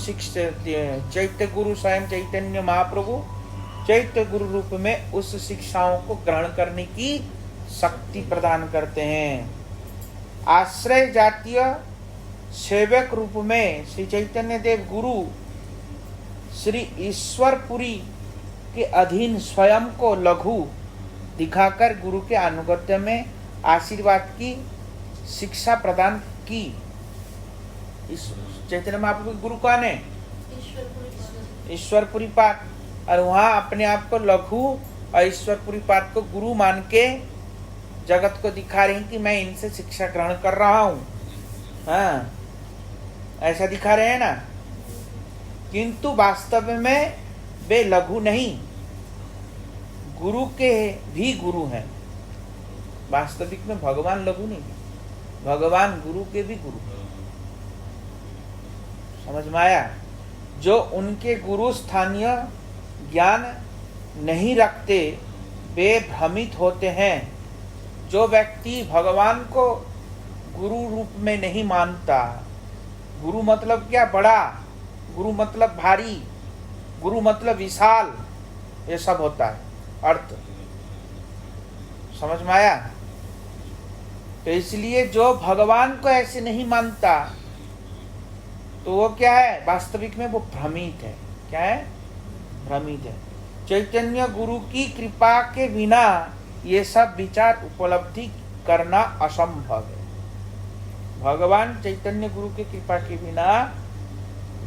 चैत्य गुरु स्वयं चैतन्य महाप्रभु चैत्य गुरु रूप में उस शिक्षाओं को ग्रहण करने की शक्ति प्रदान करते हैं। आश्रय जातीय सेवक रूप में श्री चैतन्य देव गुरु श्री ईश्वरपुरी के अधीन स्वयं को लघु दिखाकर गुरु के अनुगत्य में आशीर्वाद की शिक्षा प्रदान की। इस चैतन्य महाप्रभु गुरु कौन है? ईश्वरपुरी पाद। और वहां अपने आप को लघु और ईश्वरपुरी पाद को गुरु मान के जगत को दिखा रही कि मैं इनसे शिक्षा ग्रहण कर रहा हूँ। हाँ, ऐसा दिखा रहे हैं ना। किंतु वास्तव में वे लघु नहीं, गुरु के भी गुरु हैं। वास्तविक में भगवान लघु नहीं, भगवान गुरु के भी गुरु। समझ में आया? जो उनके गुरु स्थानीय ज्ञान नहीं रखते वे भ्रमित होते हैं। जो व्यक्ति भगवान को गुरु रूप में नहीं मानता, गुरु मतलब क्या? बड़ा, गुरु मतलब भारी, गुरु मतलब विशाल, ये सब होता है अर्थ। समझ में आया? तो इसलिए जो भगवान को ऐसे नहीं मानता तो वो क्या है? वास्तविक में वो भ्रमित है। क्या है? भ्रमित है। चैतन्य गुरु की कृपा के बिना ये सब विचार उपलब्धि करना असंभव है। भगवान चैतन्य गुरु की कृपा के बिना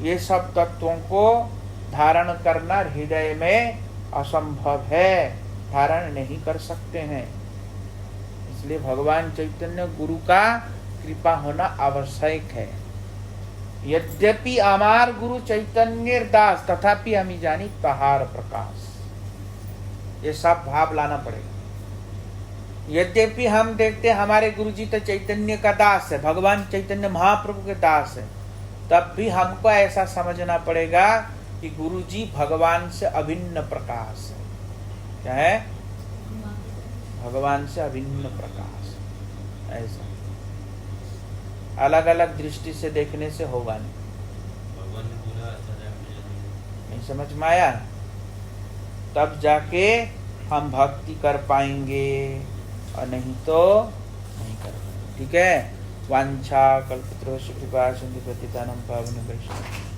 ये सब तत्वों को धारण करना हृदय में असंभव है, धारण नहीं कर सकते हैं। इसलिए भगवान चैतन्य गुरु का कृपा होना आवश्यक है। यद्यपि अमार गुरु चैतन्य दास तथापि हमें जानी तहार प्रकाश। ये सब भाव लाना पड़ेगा। यद्यपि हम देखते हमारे गुरुजी तो चैतन्य का दास है, भगवान चैतन्य महाप्रभु के दास है, तब भी हमको ऐसा समझना पड़ेगा कि गुरुजी भगवान से अभिन्न प्रकाश है। क्या है? भगवान से अभिन्न प्रकाश। ऐसा अलग अलग दृष्टि से देखने से होगा नहीं। भगवान ने बोला नहीं समझ में आया? तब जाके हम भक्ति कर पाएंगे और नहीं तो नहीं कर पाएंगे। ठीक है? वांछा कल्पतरुश्च कृपा सिंधु पतितानां पावनेभ्यो वैष्णवेभ्यो